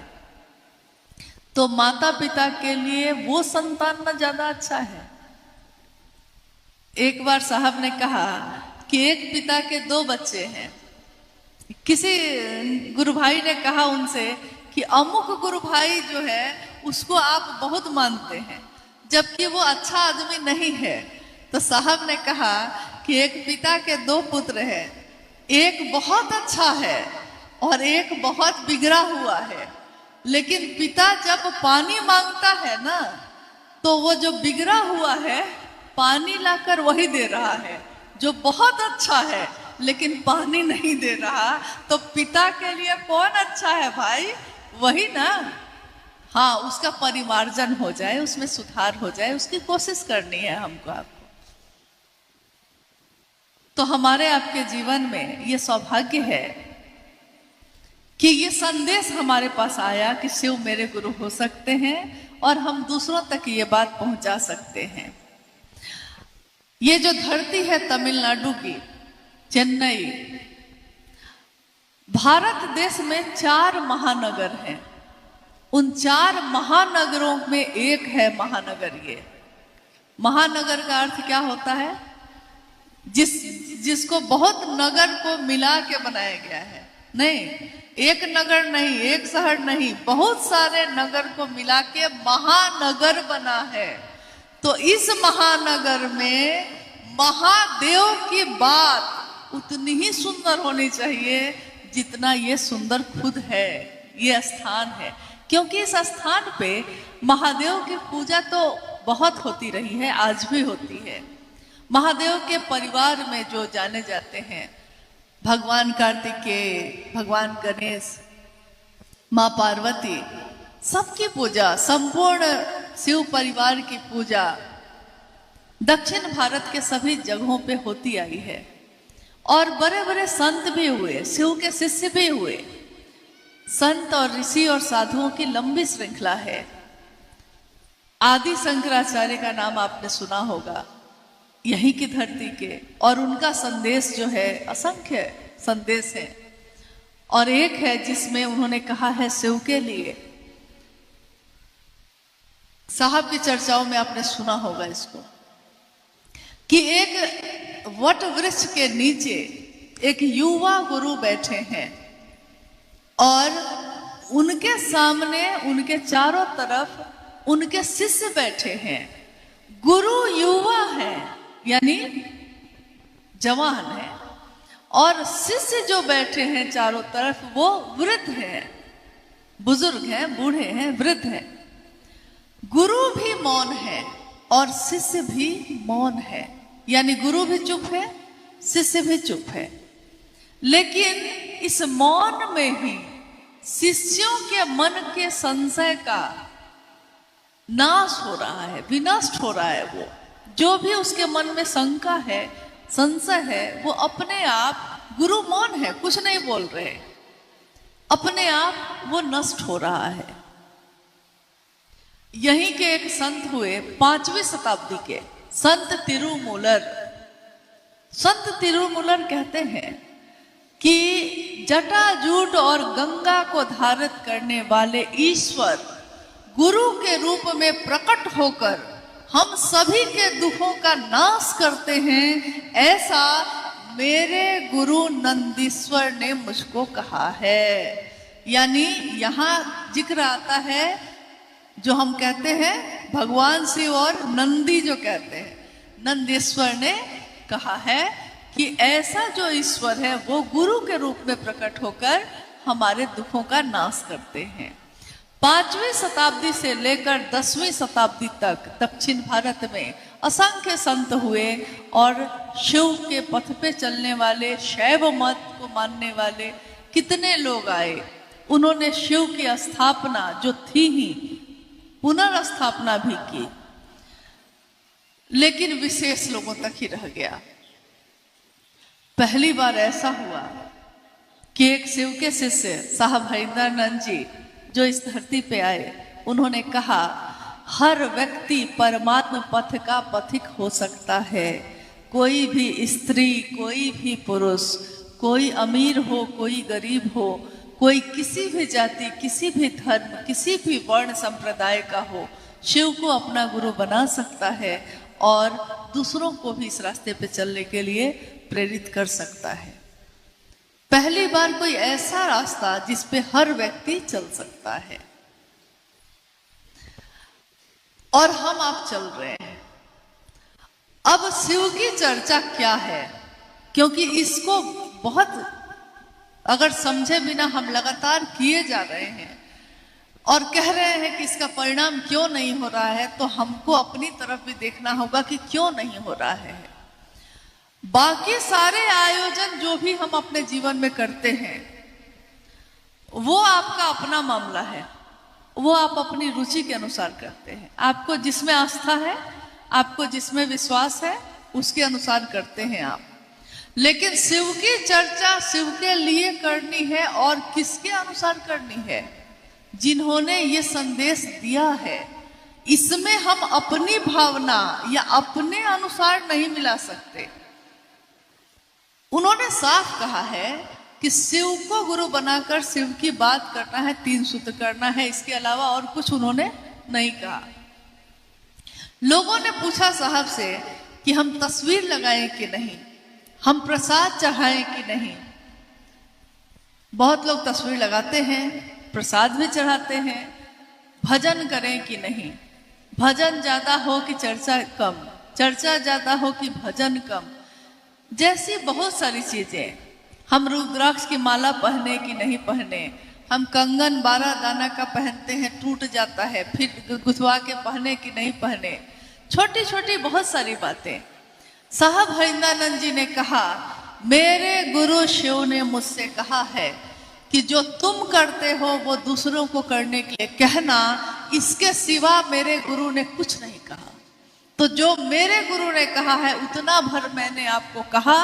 [SPEAKER 1] तो माता पिता के लिए वो संतान ना ज्यादा अच्छा है। एक बार साहब ने कहा कि एक पिता के 2 बच्चे हैं। किसी गुरु भाई ने कहा उनसे कि अमुक गुरु भाई जो है उसको आप बहुत मानते हैं, जबकि वो अच्छा आदमी नहीं है। तो साहब ने कहा कि एक पिता के 2 पुत्र हैं, एक बहुत अच्छा है और एक बहुत बिगड़ा हुआ है, लेकिन पिता जब पानी मांगता है ना, तो वो जो बिगड़ा हुआ है पानी लाकर वही दे रहा है, जो बहुत अच्छा है लेकिन पानी नहीं दे रहा। तो पिता के लिए कौन अच्छा है भाई? वही ना। हाँ, उसका परिमार्जन हो जाए, उसमें सुधार हो जाए, उसकी कोशिश करनी है हमको, आपको। तो हमारे आपके जीवन में ये सौभाग्य है कि ये संदेश हमारे पास आया कि शिव मेरे गुरु हो सकते हैं और हम दूसरों तक ये बात पहुंचा सकते हैं। ये जो धरती है तमिलनाडु की, चेन्नई, भारत देश में 4 महानगर हैं। उन 4 महानगरों में एक है महानगर। ये महानगर का अर्थ क्या होता है? जिसको बहुत नगर को मिला के बनाया गया है। नहीं, एक नगर नहीं, एक शहर नहीं, बहुत सारे नगर को मिला के महानगर बना है। तो इस महानगर में महादेव की बात उतनी ही सुंदर होनी चाहिए जितना ये सुंदर खुद है, ये स्थान है। क्योंकि इस स्थान पे महादेव की पूजा तो बहुत होती रही है, आज भी होती है। महादेव के परिवार में जो जाने जाते हैं, भगवान कार्तिकेय, भगवान गणेश, माँ पार्वती, सबकी पूजा, संपूर्ण शिव परिवार की पूजा दक्षिण भारत के सभी जगहों पे होती आई है। और बड़े बड़े संत भी हुए, शिव के शिष्य भी हुए। संत और ऋषि और साधुओं की लंबी श्रृंखला है। आदि शंकराचार्य का नाम आपने सुना होगा, यहीं की धरती के, और उनका संदेश जो है, असंख्य संदेश है। और एक है जिसमें उन्होंने कहा है शिव के लिए, साहब की चर्चाओं में आपने सुना होगा इसको, कि एक वट वृक्ष के नीचे एक युवा गुरु बैठे हैं और उनके सामने, उनके चारों तरफ उनके शिष्य बैठे हैं। गुरु युवा है, यानी जवान है, और शिष्य जो बैठे हैं चारों तरफ वो वृद्ध हैं, बुजुर्ग हैं, बूढ़े हैं, वृद्ध हैं। गुरु भी मौन है और शिष्य भी मौन है। यानी गुरु भी चुप है, शिष्य भी चुप है। लेकिन इस मौन में ही शिष्यों के मन के संशय का नाश हो रहा है, विनष्ट हो रहा है। वो जो भी उसके मन में शंका है, संशय है, वो अपने आप, गुरु मौन है, कुछ नहीं बोल रहे, अपने आप वो नष्ट हो रहा है। यहीं के एक संत हुए 5वीं शताब्दी के संत तिरुमूलर। संत तिरुमूलर कहते हैं कि जटाजूट और गंगा को धारित करने वाले ईश्वर गुरु के रूप में प्रकट होकर हम सभी के दुखों का नाश करते हैं, ऐसा मेरे गुरु नंदीश्वर ने मुझको कहा है। यानी यहाँ जिक्र आता है, जो हम कहते हैं भगवान शिव और नंदी जो कहते हैं, नंदीश्वर ने कहा है कि ऐसा जो ईश्वर है वो गुरु के रूप में प्रकट होकर हमारे दुखों का नाश करते हैं। 5वीं शताब्दी से लेकर 10वीं शताब्दी तक दक्षिण भारत में असंख्य संत हुए और शिव के पथ पे चलने वाले, शैव मत को मानने वाले कितने लोग आए। उन्होंने शिव की स्थापना जो थी ही पुनर्स्थापना भी की, लेकिन विशेष लोगों तक ही रह गया। पहली बार ऐसा हुआ कि एक शिव के शिष्य साहब हरिंदरानंद जी जो इस धरती पे आए, उन्होंने कहा हर व्यक्ति परमात्म पथ का पथिक हो सकता है। कोई भी स्त्री, कोई भी पुरुष, कोई अमीर हो, कोई गरीब हो, कोई किसी भी जाति, किसी भी धर्म, किसी भी वर्ण संप्रदाय का हो, शिव को अपना गुरु बना सकता है और दूसरों को भी इस रास्ते पे चलने के लिए प्रेरित कर सकता है। पहली बार कोई ऐसा रास्ता जिस पे हर व्यक्ति चल सकता है, और हम आप चल रहे हैं। अब शिव की चर्चा क्या है, क्योंकि इसको बहुत अगर समझे बिना हम लगातार किए जा रहे हैं और कह रहे हैं कि इसका परिणाम क्यों नहीं हो रहा है, तो हमको अपनी तरफ भी देखना होगा कि क्यों नहीं हो रहा है। बाकी सारे आयोजन जो भी हम अपने जीवन में करते हैं वो आपका अपना मामला है, वो आप अपनी रुचि के अनुसार करते हैं। आपको जिसमें आस्था है, आपको जिसमें विश्वास है, उसके अनुसार करते हैं आप। लेकिन शिव की चर्चा शिव के लिए करनी है और किसके अनुसार करनी है? जिन्होंने ये संदेश दिया है। इसमें हम अपनी भावना या अपने अनुसार नहीं मिला सकते। उन्होंने साफ कहा है कि शिव को गुरु बनाकर शिव की बात करना है, 3 सूत्र करना है, इसके अलावा और कुछ उन्होंने नहीं कहा। लोगों ने पूछा साहब से कि हम तस्वीर लगाएं कि नहीं, हम प्रसाद चढ़ाएं कि नहीं। बहुत लोग तस्वीर लगाते हैं, प्रसाद भी चढ़ाते हैं। भजन करें कि नहीं, भजन ज्यादा हो कि चर्चा कम, चर्चा ज्यादा हो कि भजन कम, जैसी बहुत सारी चीजें। हम रुद्राक्ष की माला पहने कि नहीं पहने, हम कंगन 12 दाना का पहनते हैं, टूट जाता है, फिर गुथवा के पहने कि नहीं पहने, छोटी छोटी बहुत सारी बातें। साहब हरिंदरानंद जी ने कहा, मेरे गुरु शिव ने मुझसे कहा है कि जो तुम करते हो वो दूसरों को करने के लिए कहना, इसके सिवा मेरे गुरु ने कुछ नहीं कहा। तो जो मेरे गुरु ने कहा है उतना भर मैंने आपको कहा।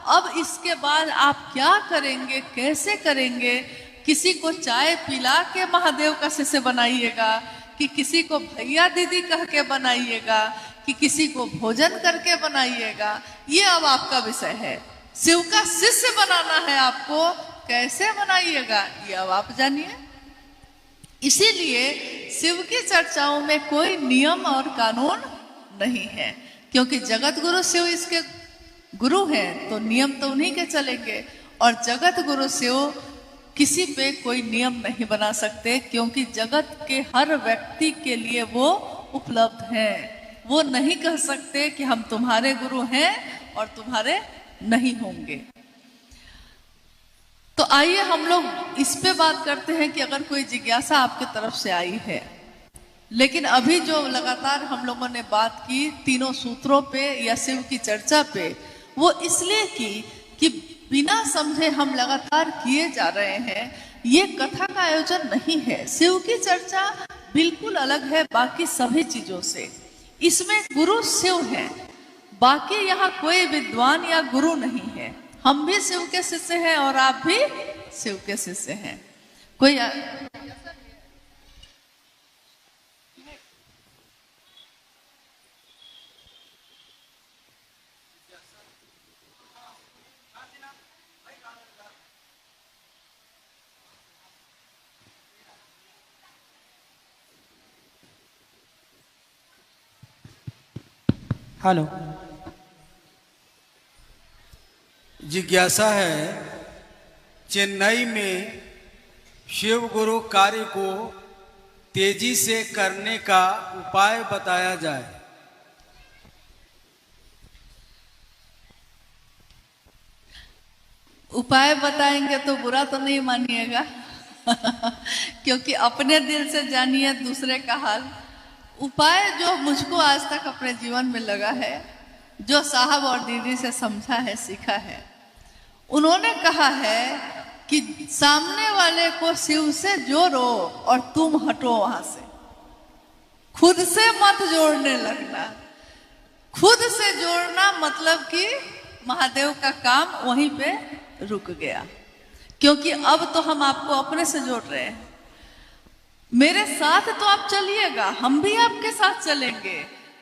[SPEAKER 1] अब इसके बाद आप क्या करेंगे, कैसे करेंगे? किसी को चाय पिला के महादेव का शिष्य बनाइएगा, कि किसी को भैया दीदी कह के बनाइएगा, कि किसी को भोजन करके बनाइएगा, ये अब आपका विषय है। शिव का शिष्य बनाना है आपको, कैसे बनाइएगा ये अब आप जानिए। इसीलिए शिव की चर्चाओं में कोई नियम और कानून नहीं है, क्योंकि जगत गुरु शिव इसके गुरु हैं, तो नियम तो उन्हीं के चलेंगे। और जगत गुरु शिव किसी पे कोई नियम नहीं बना सकते, क्योंकि जगत के हर व्यक्ति के लिए वो उपलब्ध हैं। वो नहीं कह सकते कि हम तुम्हारे गुरु हैं और तुम्हारे नहीं होंगे। तो आइए हम लोग इस पे बात करते हैं कि अगर कोई जिज्ञासा आपके तरफ से आई है लेकिन अभी जो लगातार हम लोगों ने बात की तीनों सूत्रों पे या शिव की चर्चा पे, वो इसलिए की कि बिना समझे हम लगातार किए जा रहे हैं। ये कथा का आयोजन नहीं है। शिव की चर्चा बिल्कुल अलग है बाकी सभी चीजों से। इसमें गुरु शिव है, बाकी यहाँ कोई विद्वान या गुरु नहीं है। हम भी शिव के शिष्य हैं और आप भी शिव के शिष्य हैं। कोई
[SPEAKER 2] हेलो,
[SPEAKER 3] जिज्ञासा है, चेन्नई में शिव गुरु कार्य को तेजी से करने का उपाय बताया जाए।
[SPEAKER 1] उपाय बताएंगे तो बुरा तो नहीं मानिएगा क्योंकि अपने दिल से जानिए दूसरे का हाल। उपाय जो मुझको आज तक अपने जीवन में लगा है, जो साहब और दीदी से समझा है, सीखा है, उन्होंने कहा है कि सामने वाले को शिव से जोड़ो और तुम हटो वहां से। खुद से मत जोड़ने लगना। खुद से जोड़ना मतलब कि महादेव का काम वहीं पे रुक गया, क्योंकि अब तो हम आपको अपने से जोड़ रहे हैं। मेरे साथ तो आप चलिएगा, हम भी आपके साथ चलेंगे,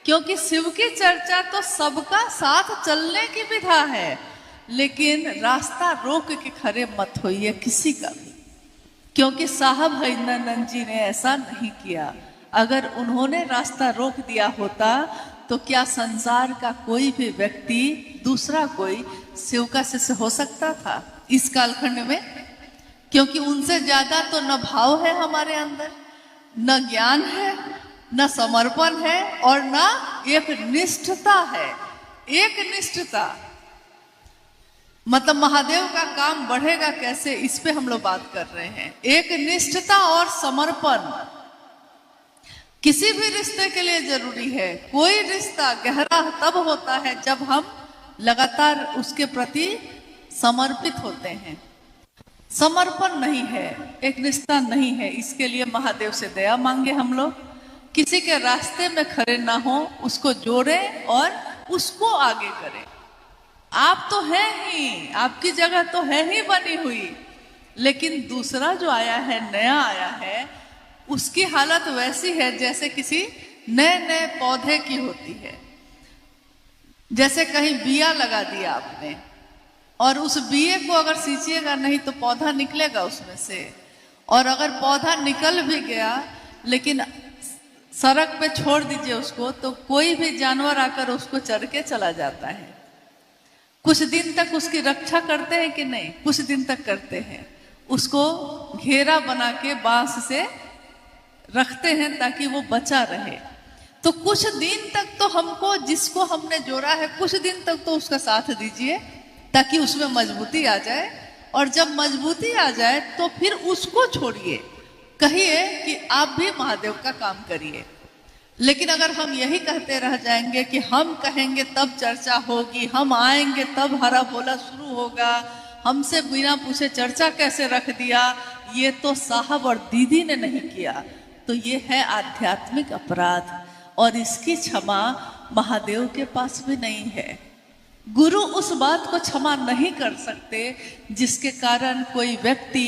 [SPEAKER 1] क्योंकि शिव की चर्चा तो सबका साथ चलने की विधा है। लेकिन रास्ता रोक के खड़े मत होइए किसी का भी, क्योंकि साहब हरिनंदन जी ने ऐसा नहीं किया। अगर उन्होंने रास्ता रोक दिया होता तो क्या संसार का कोई भी व्यक्ति, दूसरा कोई शिव का शिष्य हो सकता था इस कालखंड में? क्योंकि उनसे ज्यादा तो न भाव है हमारे अंदर, न ज्ञान है, न समर्पण है, और न एक निष्ठता है। एक निष्ठता मतलब महादेव का काम बढ़ेगा कैसे, इस पे हम लोग बात कर रहे हैं। एक निष्ठता और समर्पण किसी भी रिश्ते के लिए जरूरी है। कोई रिश्ता गहरा तब होता है जब हम लगातार उसके प्रति समर्पित होते हैं। समर्पण नहीं है, एक निष्ठा नहीं है, इसके लिए महादेव से दया मांगे हम लोग। किसी के रास्ते में खड़े ना हो, उसको जोड़ें और उसको आगे करें। आप तो है ही, आपकी जगह तो है ही बनी हुई, लेकिन दूसरा जो आया है, नया आया है, उसकी हालत वैसी है जैसे किसी नए नए पौधे की होती है। जैसे कहीं बिया लगा दिया आपने और उस बिये को अगर सींचिएगा नहीं तो पौधा निकलेगा उसमें से। और अगर पौधा निकल भी गया लेकिन सड़क पे छोड़ दीजिए उसको, तो कोई भी जानवर आकर उसको चर के चला जाता है। कुछ दिन तक उसकी रक्षा करते हैं कि नहीं? कुछ दिन तक करते हैं। उसको घेरा बना के बांस से रखते हैं ताकि वो बचा रहे। तो कुछ दिन तक तो हमको, जिसको हमने जोड़ा है, कुछ दिन तक तो उसका साथ दीजिए ताकि उसमें मजबूती आ जाए। और जब मजबूती आ जाए तो फिर उसको छोड़िए, कहिए कि आप भी महादेव का काम करिए। लेकिन अगर हम यही कहते रह जाएंगे कि हम कहेंगे तब चर्चा होगी, हम आएंगे तब हरा बोला शुरू होगा, हमसे बिना पूछे चर्चा कैसे रख दिया, ये तो साहब और दीदी ने नहीं किया, तो ये है आध्यात्मिक अपराध और इसकी क्षमा महादेव के पास भी नहीं है। गुरु उस बात को क्षमा नहीं कर सकते जिसके कारण कोई व्यक्ति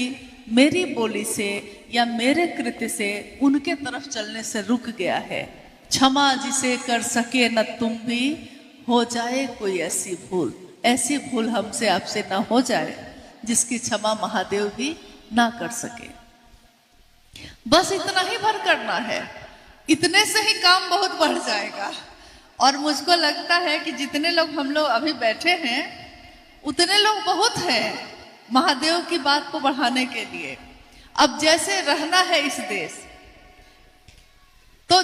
[SPEAKER 1] मेरी बोली से या मेरे कृत्य से उनके तरफ चलने से रुक गया है। क्षमा जिसे कर सके न तुम भी, हो जाए कोई ऐसी भूल, ऐसी भूल हमसे आपसे ना हो जाए जिसकी क्षमा महादेव भी ना कर सके। बस इतना ही भर करना है, इतने से ही काम बहुत बढ़ जाएगा। और मुझको लगता है कि जितने लोग हम लोग अभी बैठे हैं उतने लोग बहुत हैं महादेव की बात को बढ़ाने के लिए। अब जैसे रहना है इस देश, तो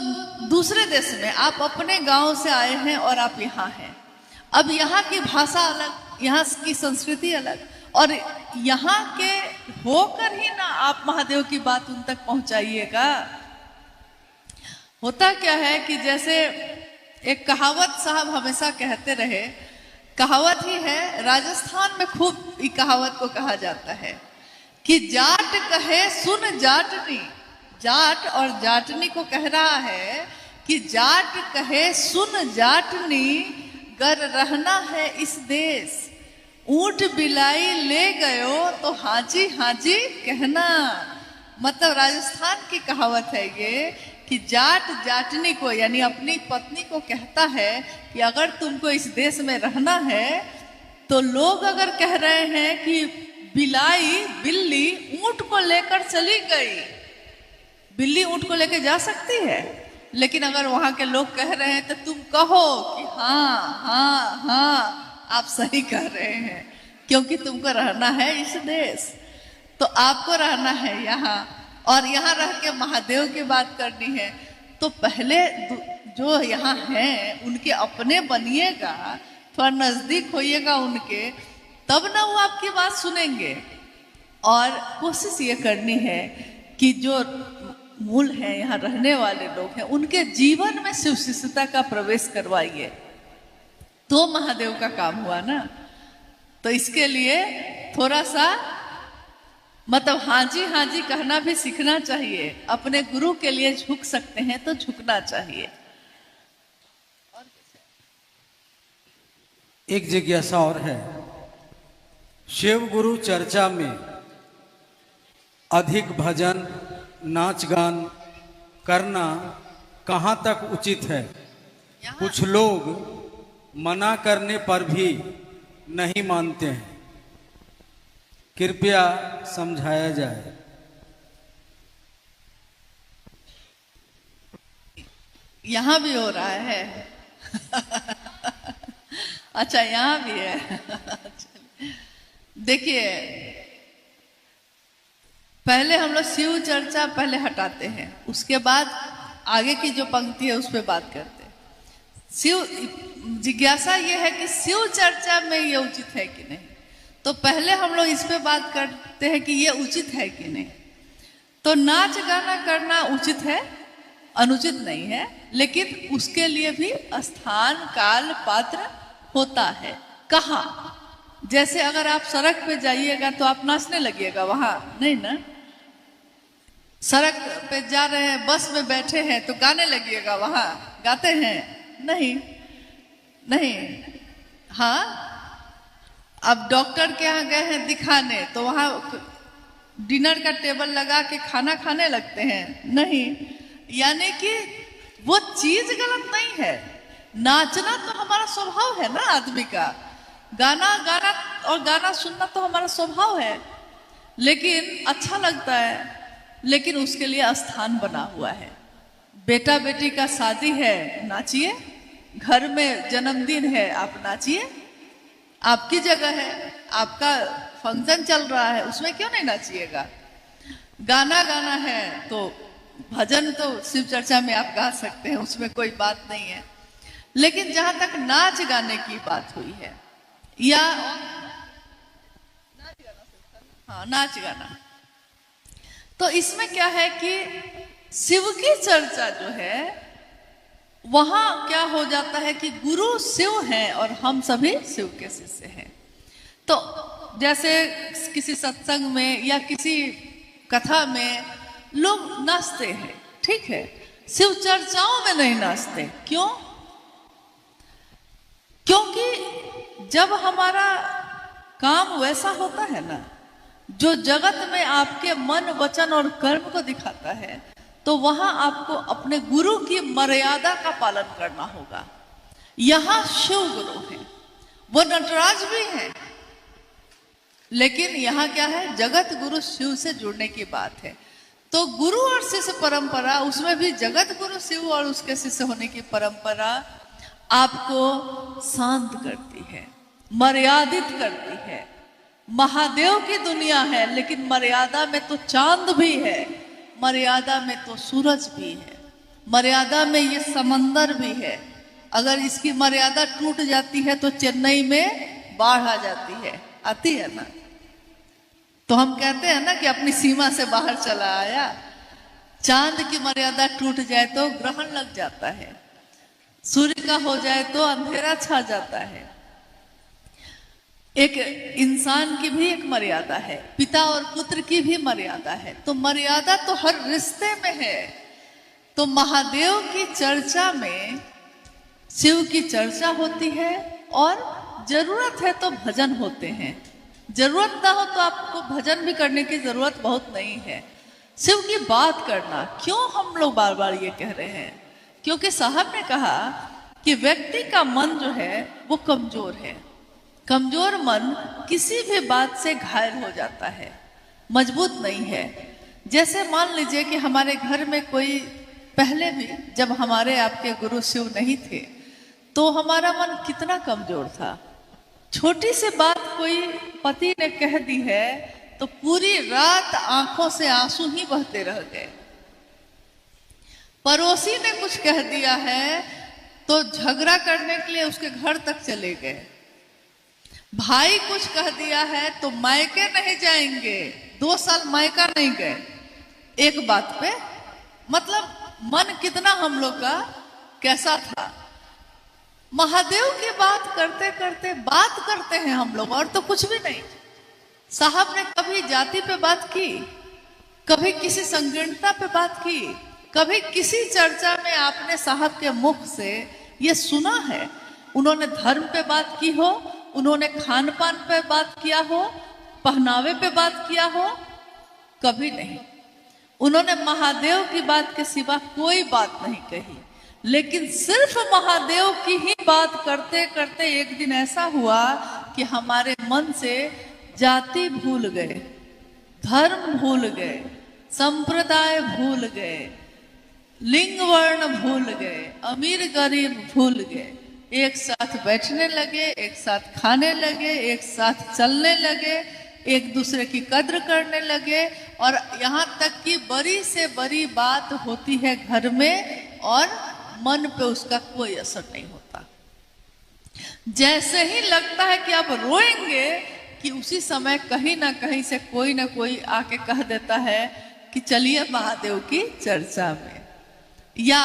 [SPEAKER 1] दूसरे देश में आप अपने गांव से आए हैं और आप यहाँ हैं। अब यहाँ की भाषा अलग, यहाँ की संस्कृति अलग, और यहाँ के होकर ही ना आप महादेव की बात उन तक पहुंचाइएगा। होता क्या है कि जैसे एक कहावत साहब हमेशा कहते रहे, कहावत ही है, राजस्थान में खूब इस कहावत को कहा जाता है कि जाट कहे सुन जाटनी। जाट और जाटनी को कह रहा है कि जाट कहे सुन जाटनी, गर रहना है इस देश। ऊंट बिलाई ले गयो तो हाजी हाजी कहना। मतलब राजस्थान की कहावत है ये कि जाट जाटनी को यानी अपनी पत्नी को कहता है कि अगर तुमको इस देश में रहना है तो लोग अगर कह रहे हैं कि बिलाई बिल्ली ऊंट को लेकर चली गई, बिल्ली ऊंट को लेकर जा सकती है, लेकिन अगर वहां के लोग कह रहे हैं तो तुम कहो कि हाँ हाँ हाँ आप सही कह रहे हैं, क्योंकि तुमको रहना है इस देश। तो आपको रहना है यहाँ, और यहाँ रह के महादेव की बात करनी है तो पहले जो यहाँ हैं उनके अपने बनिएगा, थोड़ा नजदीक होइएगा उनके, तब ना वो आपकी बात सुनेंगे। और कोशिश ये करनी है कि जो मूल है यहाँ रहने वाले लोग हैं उनके जीवन में शिव शिष्यता का प्रवेश करवाइए, तो महादेव का काम हुआ ना। तो इसके लिए थोड़ा सा मतलब हाजी हाजी कहना भी सीखना चाहिए। अपने गुरु के लिए झुक सकते हैं तो झुकना चाहिए।
[SPEAKER 3] एक जिज्ञासा और है, शिव गुरु चर्चा में अधिक भजन नाच गान करना कहाँ तक उचित है? कुछ लोग मना करने पर भी नहीं मानते हैं, कृपया समझाया जाए।
[SPEAKER 1] यहाँ भी हो रहा है अच्छा यहाँ भी है देखिए, पहले हम लोग शिव चर्चा पहले हटाते हैं, उसके बाद आगे की जो पंक्ति है उस पर बात करते हैं। शिव जिज्ञासा ये है कि शिव चर्चा में ये उचित है कि नहीं, तो पहले हम लोग इस पे बात करते हैं कि ये उचित है कि नहीं। तो नाच गाना करना उचित है, अनुचित नहीं है, लेकिन उसके लिए भी स्थान काल पात्र होता है। कहाँ? जैसे अगर आप सड़क पे जाइएगा तो आप नाचने लगिएगा, वहां नहीं ना। सड़क पे जा रहे हैं, बस में बैठे हैं तो गाने लगिएगा, वहां गाते हैं? नहीं नहीं। हाँ, अब डॉक्टर के यहाँ गए हैं दिखाने तो वहां डिनर का टेबल लगा के खाना खाने लगते हैं? नहीं। यानी कि वो चीज गलत नहीं है, नाचना तो हमारा स्वभाव है ना आदमी का, गाना गाना और गाना सुनना तो हमारा स्वभाव है, लेकिन अच्छा लगता है, लेकिन उसके लिए स्थान बना हुआ है। बेटा बेटी का शादी है, नाचिए। घर में जन्मदिन है, आप नाचिए। आपकी जगह है, आपका फंक्शन चल रहा है, उसमें क्यों नहीं नाचिएगा? गाना गाना है तो भजन तो शिव चर्चा में आप गा सकते हैं, उसमें कोई बात नहीं है। लेकिन जहां तक नाच गाने की बात हुई है या हाँ नाच गाना, तो इसमें क्या है कि शिव की चर्चा जो है वहां क्या हो जाता है कि गुरु शिव हैं और हम सभी शिव के शिष्य हैं। तो जैसे किसी सत्संग में या किसी कथा में लोग नाचते हैं, ठीक है, शिव चर्चाओं में नहीं नाचते। क्यों? क्योंकि जब हमारा काम वैसा होता है ना जो जगत में आपके मन वचन और कर्म को दिखाता है, तो वहां आपको अपने गुरु की मर्यादा का पालन करना होगा। यहां शिव गुरु हैं, वो नटराज भी हैं, लेकिन यहाँ क्या है, जगत गुरु शिव से जुड़ने की बात है। तो गुरु और शिष्य परंपरा, उसमें भी जगत गुरु शिव और उसके शिष्य होने की परंपरा आपको शांत करती है, मर्यादित करती है। महादेव की दुनिया है, लेकिन मर्यादा में तो चांद भी है, मर्यादा में तो सूरज भी है, मर्यादा में ये समंदर भी है। अगर इसकी मर्यादा टूट जाती है तो चेन्नई में बाढ़ आ जाती है, आती है ना। तो हम कहते हैं ना कि अपनी सीमा से बाहर चला आया। चांद की मर्यादा टूट जाए तो ग्रहण लग जाता है, सूर्य का हो जाए तो अंधेरा छा जाता है। एक इंसान की भी एक मर्यादा है, पिता और पुत्र की भी मर्यादा है। तो मर्यादा तो हर रिश्ते में है। तो महादेव की चर्चा में शिव की चर्चा होती है, और जरूरत है तो भजन होते हैं। जरूरत ना हो तो आपको भजन भी करने की जरूरत बहुत नहीं है। शिव की बात करना, क्यों हम लोग बार बार ये कह रहे हैं? क्योंकि साहब ने कहा कि व्यक्ति का मन जो है वो कमजोर है। कमजोर मन किसी भी बात से घायल हो जाता है, मजबूत नहीं है। जैसे मान लीजिए कि हमारे घर में कोई, पहले भी जब हमारे आपके गुरु शिव नहीं थे तो हमारा मन कितना कमजोर था। छोटी सी बात कोई पति ने कह दी है तो पूरी रात आंखों से आंसू ही बहते रह गए। पड़ोसी ने कुछ कह दिया है तो झगड़ा करने के लिए उसके घर तक चले गए। भाई कुछ कह दिया है तो मायके नहीं जाएंगे, 2 साल मायका नहीं गए एक बात पे। मतलब मन कितना हम लोग का कैसा था। महादेव की बात करते करते बात करते हैं हम लोग, और तो कुछ भी नहीं। साहब ने कभी जाति पे बात की, कभी किसी संगीनता पे बात की, कभी किसी चर्चा में आपने साहब के मुख से ये सुना है? उन्होंने धर्म पे बात की हो, उन्होंने खान पान पे बात किया हो, पहनावे पे बात किया हो? कभी नहीं। उन्होंने महादेव की बात के सिवा कोई बात नहीं कही। लेकिन सिर्फ महादेव की ही बात करते करते एक दिन ऐसा हुआ कि हमारे मन से जाति भूल गए, धर्म भूल गए, संप्रदाय भूल गए, लिंग वर्ण भूल गए, अमीर गरीब भूल गए। एक साथ बैठने लगे, एक साथ खाने लगे, एक साथ चलने लगे, एक दूसरे की कद्र करने लगे। और यहाँ तक कि बड़ी से बड़ी बात होती है घर में और मन पे उसका कोई असर नहीं होता। जैसे ही लगता है कि आप रोएंगे कि उसी समय कहीं ना कहीं से कोई ना कोई आके कह देता है कि चलिए महादेव की चर्चा में। या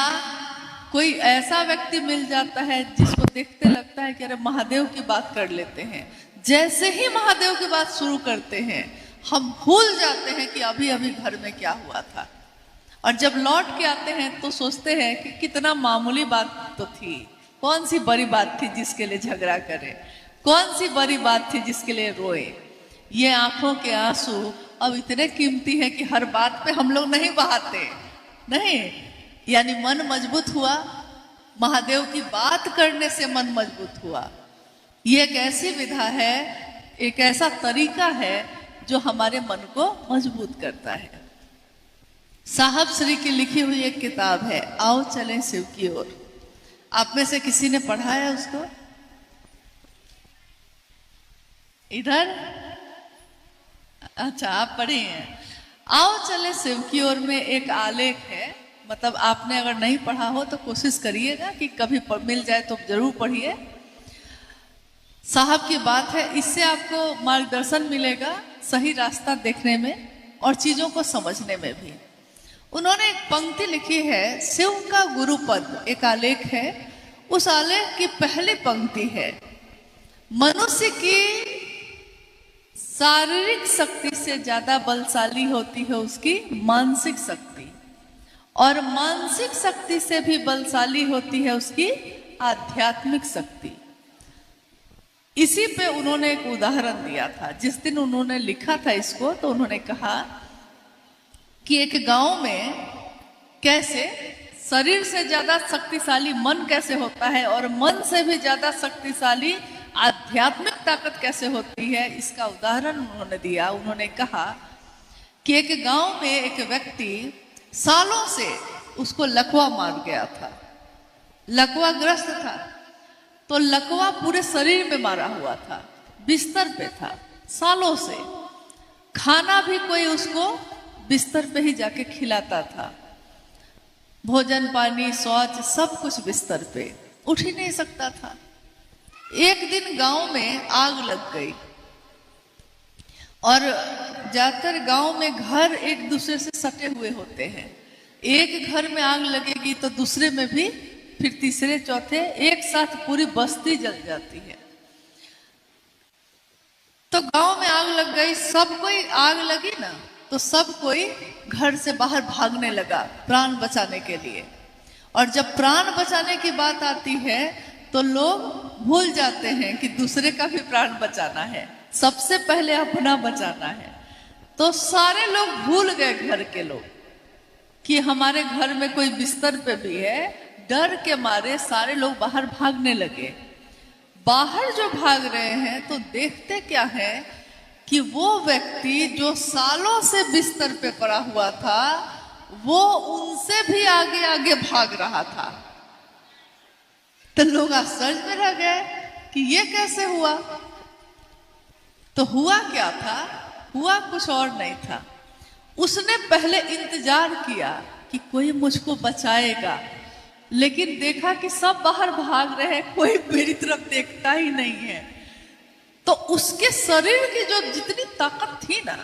[SPEAKER 1] कोई ऐसा व्यक्ति मिल जाता है जिसको देखते लगता है कि अरे महादेव की बात कर लेते हैं। जैसे ही महादेव की बात शुरू करते हैं हम भूल जाते हैं कि अभी अभी घर में क्या हुआ था। और जब लौट के आते हैं तो सोचते हैं कि कितना मामूली बात तो थी, कौन सी बड़ी बात थी जिसके लिए झगड़ा करे, कौन सी बड़ी बात थी जिसके लिए रोए। ये आंखों के आंसू अब इतने कीमती हैं कि हर बात पे हम लोग नहीं बहाते। नहीं, यानी मन मजबूत हुआ, महादेव की बात करने से मन मजबूत हुआ। ये एक ऐसी विधा है, एक ऐसा तरीका है जो हमारे मन को मजबूत करता है। साहब श्री की लिखी हुई एक किताब है, आओ चलें शिव की ओर। आप में से किसी ने पढ़ा है उसको? इधर? अच्छा, आप पढ़े हैं। आओ चले शिव की ओर में एक आलेख है। मतलब आपने अगर नहीं पढ़ा हो तो कोशिश करिएगा कि कभी मिल जाए तो जरूर पढ़िए। साहब की बात है, इससे आपको मार्गदर्शन मिलेगा सही रास्ता देखने में और चीजों को समझने में भी। उन्होंने एक पंक्ति लिखी है, शिव का गुरुपद, एक आलेख है। उस आलेख की पहली पंक्ति है, मनुष्य की शारीरिक शक्ति से ज्यादा बलशाली होती है उसकी मानसिक शक्ति, और मानसिक शक्ति से भी बलशाली होती है उसकी आध्यात्मिक शक्ति। इसी पे उन्होंने एक उदाहरण दिया था। जिस दिन उन्होंने लिखा था इसको तो उन्होंने कहा कि एक गांव में कैसे शरीर से ज्यादा शक्तिशाली मन कैसे होता है और मन से भी ज्यादा शक्तिशाली आध्यात्मिक ताकत कैसे होती है, इसका उदाहरण उन्होंने दिया। उन्होंने कहा कि एक गांव में एक व्यक्ति सालों से उसको लकवा मार गया था, लकवा ग्रस्त था। तो लकवा पूरे शरीर में मारा हुआ था, बिस्तर पे था सालों से। खाना भी कोई उसको बिस्तर पे ही जाके खिलाता था, भोजन पानी शौच सब कुछ बिस्तर पे, उठ ही नहीं सकता था। एक दिन गांव में आग लग गई और ज्यादातर गांव में घर एक दूसरे से सटे हुए होते हैं, एक घर में आग लगेगी तो दूसरे में भी, फिर तीसरे चौथे, एक साथ पूरी बस्ती जल जाती है। तो गांव में आग लग गई, सब कोई, आग लगी ना तो सब कोई घर से बाहर भागने लगा प्राण बचाने के लिए। और जब प्राण बचाने की बात आती है तो लोग भूल जाते हैं कि दूसरे का भी प्राण बचाना है, सबसे पहले अपना बचाना है। तो सारे लोग भूल गए, घर के लोग, कि हमारे घर में कोई बिस्तर पे भी है। डर के मारे सारे लोग बाहर भागने लगे। बाहर जो भाग रहे हैं तो देखते क्या है कि वो व्यक्ति जो सालों से बिस्तर पे पड़ा हुआ था वो उनसे भी आगे आगे भाग रहा था। तो लोग आश्चर्य में रह गए कि ये कैसे हुआ। तो हुआ क्या था, हुआ कुछ और नहीं था। उसने पहले इंतजार किया कि कोई मुझको बचाएगा, लेकिन देखा कि सब बाहर भाग रहे हैं, कोई मेरी तरफ देखता ही नहीं है। तो उसके शरीर की जो जितनी ताकत थी ना,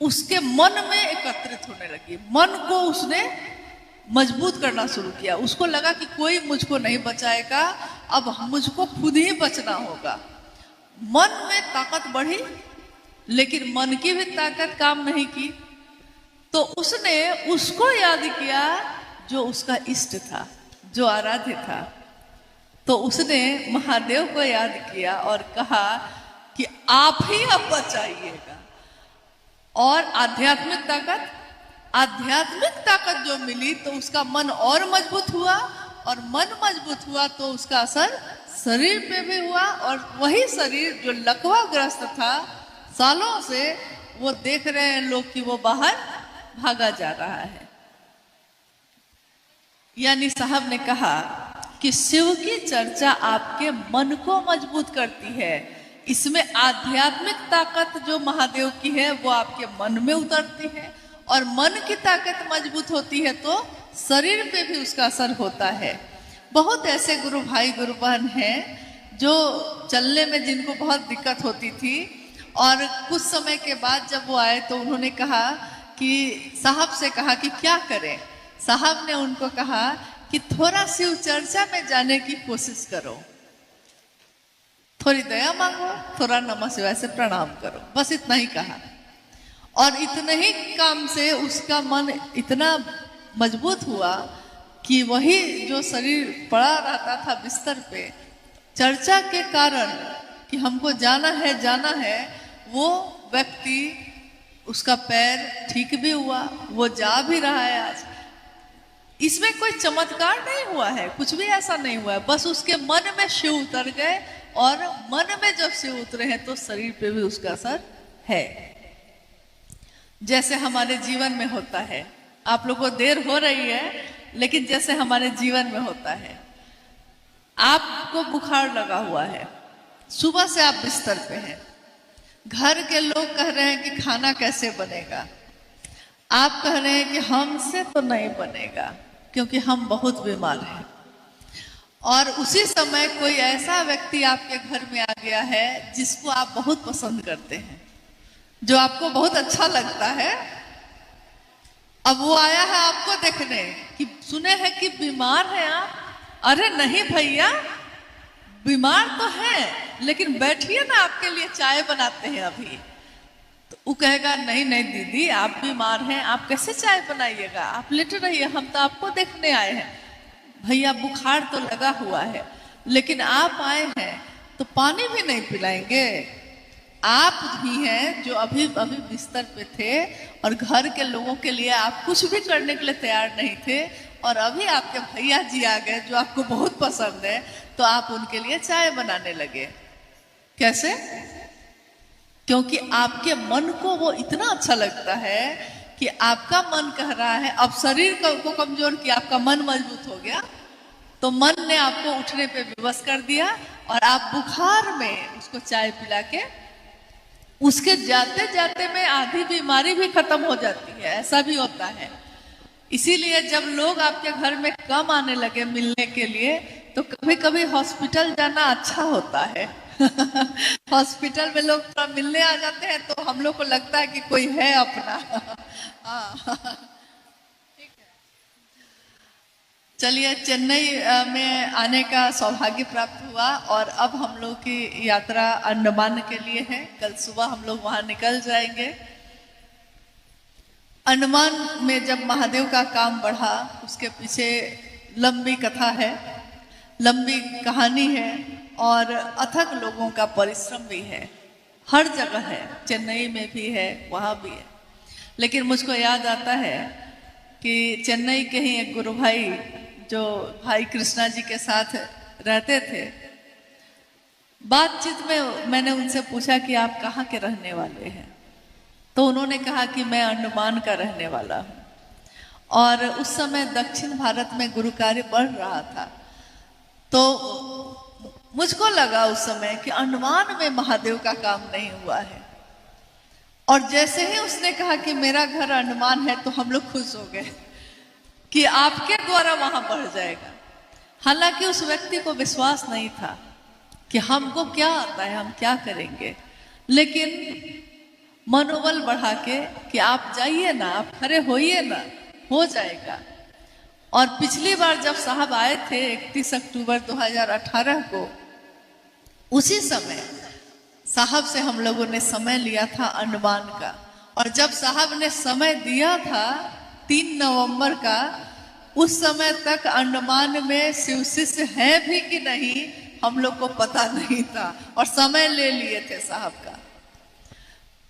[SPEAKER 1] उसके मन में एकत्रित होने लगी। मन को उसने मजबूत करना शुरू किया। उसको लगा कि कोई मुझको नहीं बचाएगा, अब मुझको खुद ही बचना होगा। मन में ताकत बढ़ी, लेकिन मन की भी ताकत काम नहीं की। तो उसने उसको याद किया जो उसका इष्ट था, जो आराध्य था। तो उसने महादेव को याद किया और कहा कि आप ही अब बचाइएगा। और आध्यात्मिक ताकत जो मिली तो उसका मन और मजबूत हुआ, और मन मजबूत हुआ तो उसका असर शरीर पे भी हुआ। और वही शरीर जो लकवाग्रस्त था सालों से, वो देख रहे हैं लोग कि वो बाहर भागा जा रहा है। यानी साहब ने कहा कि शिव की चर्चा आपके मन को मजबूत करती है। इसमें आध्यात्मिक ताकत जो महादेव की है वो आपके मन में उतरती है, और मन की ताकत मजबूत होती है तो शरीर पे भी उसका असर होता है। बहुत ऐसे गुरु भाई गुरु बहन हैं जो चलने में जिनको बहुत दिक्कत होती थी, और कुछ समय के बाद जब वो आए तो उन्होंने कहा कि साहब से कहा कि क्या करें। साहब ने उनको कहा कि थोड़ा शिव चर्चा में जाने की कोशिश करो, थोड़ी दया मांगो, थोड़ा नमः शिवाय से प्रणाम करो, बस इतना ही कहा। और इतने ही काम से उसका मन इतना मजबूत हुआ कि वही जो शरीर पड़ा रहता था बिस्तर पे, चर्चा के कारण कि हमको जाना है, वो व्यक्ति, उसका पैर ठीक भी हुआ, वो जा भी रहा है आज। इसमें कोई चमत्कार नहीं हुआ है, कुछ भी ऐसा नहीं हुआ है, बस उसके मन में शिव उतर गए, और मन में जब शिव उतरे हैं तो शरीर पे भी उसका असर है। जैसे हमारे जीवन में होता है, आप लोगों को देर हो रही है, लेकिन जैसे हमारे जीवन में होता है, आपको बुखार लगा हुआ है, सुबह से आप बिस्तर पे हैं, घर के लोग कह रहे हैं कि खाना कैसे बनेगा, आप कह रहे हैं कि हमसे तो नहीं बनेगा क्योंकि हम बहुत बीमार हैं। और उसी समय कोई ऐसा व्यक्ति आपके घर में आ गया है जिसको आप बहुत पसंद करते हैं, जो आपको बहुत अच्छा लगता है। अब वो आया है आपको देखने कि सुने हैं कि बीमार है आप। अरे नहीं भैया, बीमार तो है, लेकिन बैठिए ना, आपके लिए चाय बनाते हैं अभी। तो वो कहेगा नहीं नहीं दीदी, आप बीमार हैं, आप कैसे चाय बनाइएगा, आप लेटे रहिए, हम तो आपको देखने आए हैं। भैया बुखार तो लगा हुआ है, लेकिन आप आए हैं तो पानी भी नहीं पिलाएंगे। आप ही हैं जो अभी अभी बिस्तर पे थे और घर के लोगों के लिए आप कुछ भी करने के लिए तैयार नहीं थे, और अभी आपके भैया जी आ गए जो आपको बहुत पसंद है, तो आप उनके लिए चाय बनाने लगे। कैसे? क्योंकि आपके मन को वो इतना अच्छा लगता है कि आपका मन कह रहा है, अब शरीर को कमजोर किया, आपका मन मजबूत हो गया, तो मन ने आपको उठने पे विवश कर दिया, और आप बुखार में उसको चाय पिला के, उसके जाते जाते में आधी बीमारी भी खत्म हो जाती है। ऐसा भी होता है। इसीलिए जब लोग आपके घर में कम आने लगे मिलने के लिए, तो कभी कभी हॉस्पिटल जाना अच्छा होता है। हॉस्पिटल में लोग थोड़ा मिलने आ जाते हैं तो हम लोग को लगता है कि कोई है अपना। ठीक है। चलिए, चेन्नई में आने का सौभाग्य प्राप्त हुआ और अब हम लोग की यात्रा अंडमान के लिए है। कल सुबह हम लोग वहां निकल जाएंगे। अंडमान में जब महादेव का काम बढ़ा, उसके पीछे लंबी कथा है, लंबी कहानी है और अथक लोगों का परिश्रम भी है। हर जगह है, चेन्नई में भी है, वहाँ भी है। लेकिन मुझको याद आता है कि चेन्नई के ही एक गुरु भाई जो भाई कृष्णा जी के साथ रहते थे, बातचीत में मैंने उनसे पूछा कि आप कहाँ के रहने वाले हैं, तो उन्होंने कहा कि मैं अंडमान का रहने वाला हूँ। और उस समय दक्षिण भारत में गुरु कार्य बढ़ रहा था, तो मुझको लगा उस समय कि अंडमान में महादेव का काम नहीं हुआ है। और जैसे ही उसने कहा कि मेरा घर अंडमान है, तो हम लोग खुश हो गए कि आपके द्वारा वहां बढ़ जाएगा। हालांकि उस व्यक्ति को विश्वास नहीं था कि हमको क्या आता है, हम क्या करेंगे, लेकिन मनोबल बढ़ा के कि आप जाइए ना, आप खड़े होइए ना, हो जाएगा। और पिछली बार जब साहब आए थे 31 अक्टूबर 2018 को, उसी समय साहब से हम लोगों ने समय लिया था अंडमान का। और जब साहब ने समय दिया था 3 नवंबर का, उस समय तक अंडमान में शिव शिष्य है भी कि नहीं हम लोग को पता नहीं था, और समय ले लिए थे साहब का।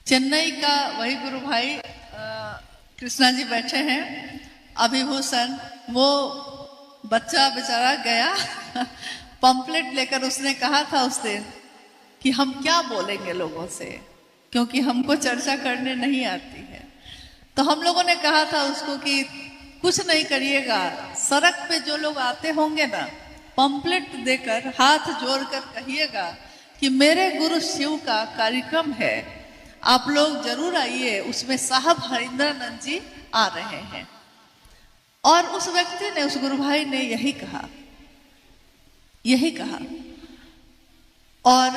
[SPEAKER 1] चेन्नई का वही गुरु भाई कृष्णा जी बैठे हैं, अभिभूषण, वो बच्चा बेचारा गया पंपलेट लेकर। उसने कहा था उस दिन कि हम क्या बोलेंगे लोगों से, क्योंकि हमको चर्चा करने नहीं आती है। तो हम लोगों ने कहा था उसको कि कुछ नहीं करिएगा, सड़क पे जो लोग आते होंगे ना, पंपलेट देकर हाथ जोड़कर कहिएगा कि मेरे गुरु शिव का कार्यक्रम है, आप लोग जरूर आइए, उसमें साहब हरिंद्रानंद जी आ रहे हैं। और उस व्यक्ति ने, उस गुरु भाई ने यही कहा। और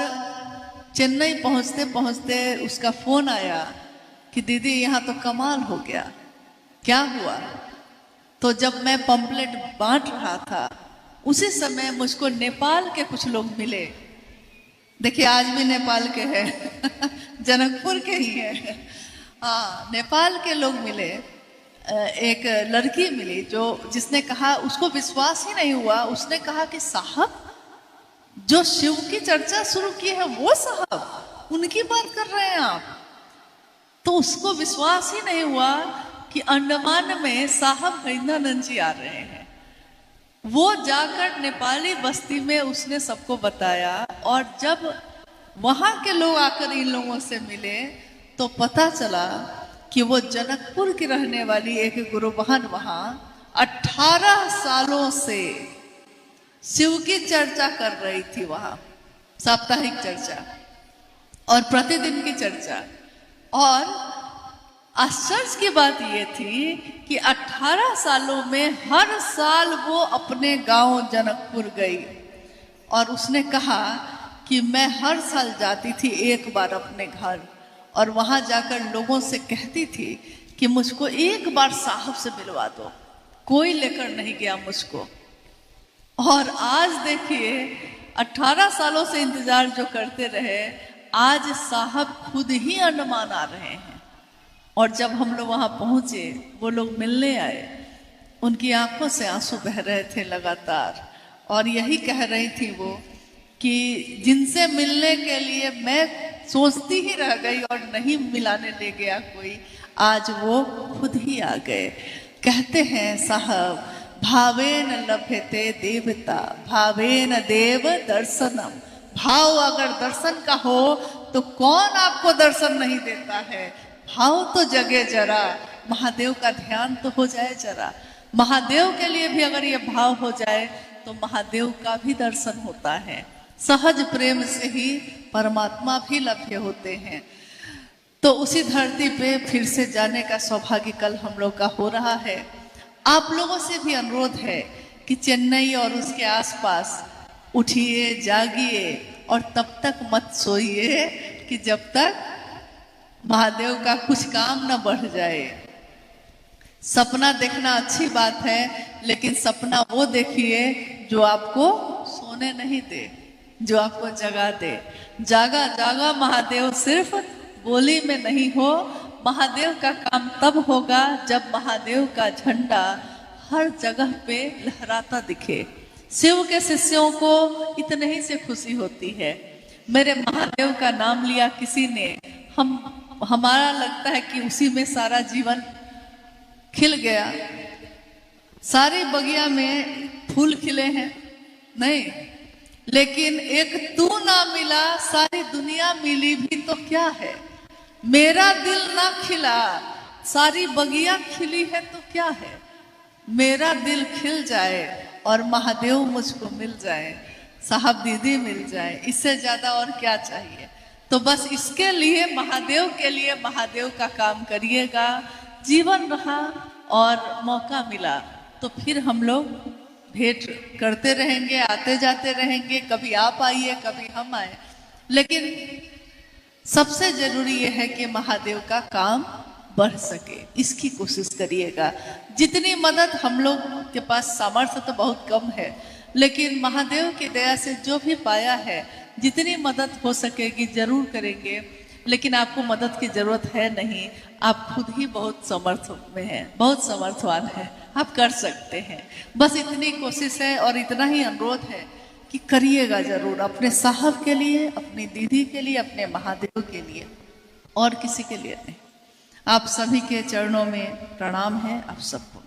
[SPEAKER 1] चेन्नई पहुंचते पहुंचते उसका फोन आया कि दीदी यहाँ तो कमाल हो गया। क्या हुआ? तो जब मैं पंपलेट बांट रहा था, उसी समय मुझको नेपाल के कुछ लोग मिले। देखिए, आज भी नेपाल के हैं जनकपुर के ही है। हाँ, नेपाल के लोग मिले। एक लड़की मिली जिसने कहा, उसको विश्वास ही नहीं हुआ, उसने कहा कि साहब जो शिव की चर्चा शुरू की है वो साहब, उनकी बात कर रहे हैं आप। तो उसको विश्वास ही नहीं हुआ कि अंडमान में साहब हरिंद्रानंद जी आ रहे हैं। वो जाकर नेपाली बस्ती में उसने सबको बताया, और जब वहां के लोग आकर इन लोगों से मिले तो पता चला कि वो जनकपुर की रहने वाली एक गुरु बहन वहां 18 सालों से शिव की चर्चा कर रही थी, वहां साप्ताहिक चर्चा और प्रतिदिन की चर्चा। और आश्चर्य की बात यह थी कि 18 सालों में हर साल वो अपने गांव जनकपुर गई, और उसने कहा कि मैं हर साल जाती थी एक बार अपने घर, और वहां जाकर लोगों से कहती थी कि मुझको एक बार साहब से मिलवा दो। कोई लेकर नहीं गया मुझको। और आज देखिए, 18 सालों से इंतजार जो करते रहे, आज साहब खुद ही अंडमान आ रहे हैं। और जब हम लोग वहां पहुंचे, वो लोग मिलने आए, उनकी आंखों से आंसू बह रहे थे लगातार, और यही कह रही थी वो कि जिनसे मिलने के लिए मैं सोचती ही रह गई और नहीं मिलाने ले गया कोई, आज वो खुद ही आ गए। कहते हैं साहब, भावेन लभ्यते देवता, भावेन देव दर्शनम। भाव अगर दर्शन का हो तो कौन आपको दर्शन नहीं देता है। भाव तो जगे जरा, महादेव का ध्यान तो हो जाए जरा। महादेव के लिए भी अगर ये भाव हो जाए तो महादेव का भी दर्शन होता है। सहज प्रेम से ही परमात्मा भी लभ्य होते हैं। तो उसी धरती पे फिर से जाने का सौभाग्य कल हम लोग का हो रहा है। आप लोगों से भी अनुरोध है कि चेन्नई और उसके आसपास उठिए, जागिए, और तब तक मत सोइए कि जब तक महादेव का कुछ काम न बढ़ जाए। सपना देखना अच्छी बात है, लेकिन सपना वो देखिए जो आपको सोने नहीं दे, जो आपको जगा दे। जागा जागा महादेव सिर्फ बोली में नहीं हो। महादेव का काम तब होगा जब महादेव का झंडा हर जगह पे लहराता दिखे। शिव के शिष्यों को इतने ही से खुशी होती है। मेरे महादेव का नाम लिया किसी ने, हमारा लगता है कि उसी में सारा जीवन खिल गया, सारी बगिया में फूल खिले हैं। नहीं, लेकिन एक तू ना मिला सारी दुनिया मिली भी तो क्या है। मेरा दिल ना खिला सारी बगिया खिली है तो क्या है। मेरा दिल खिल जाए और महादेव मुझको मिल जाए, साहब दीदी मिल जाए, इससे ज्यादा और क्या चाहिए। तो बस इसके लिए, महादेव के लिए महादेव का काम करिएगा। जीवन रहा और मौका मिला तो फिर हम लोग भेंट करते रहेंगे, आते जाते रहेंगे। कभी आप आइए, कभी हम आए, लेकिन सबसे जरूरी यह है कि महादेव का काम बढ़ सके, इसकी कोशिश करिएगा। जितनी मदद हम लोग के पास सामर्थ्य तो बहुत कम है, लेकिन महादेव की दया से जो भी पाया है, जितनी मदद हो सकेगी जरूर करेंगे। लेकिन आपको मदद की जरूरत है नहीं, आप खुद ही बहुत समर्थ में हैं, बहुत समर्थवान हैं, आप कर सकते हैं। बस इतनी कोशिश है और इतना ही अनुरोध है कि करिएगा जरूर, अपने साहब के लिए, अपनी दीदी के लिए, अपने महादेव के लिए, और किसी के लिए नहीं। आप सभी के चरणों में प्रणाम है, आप सबको।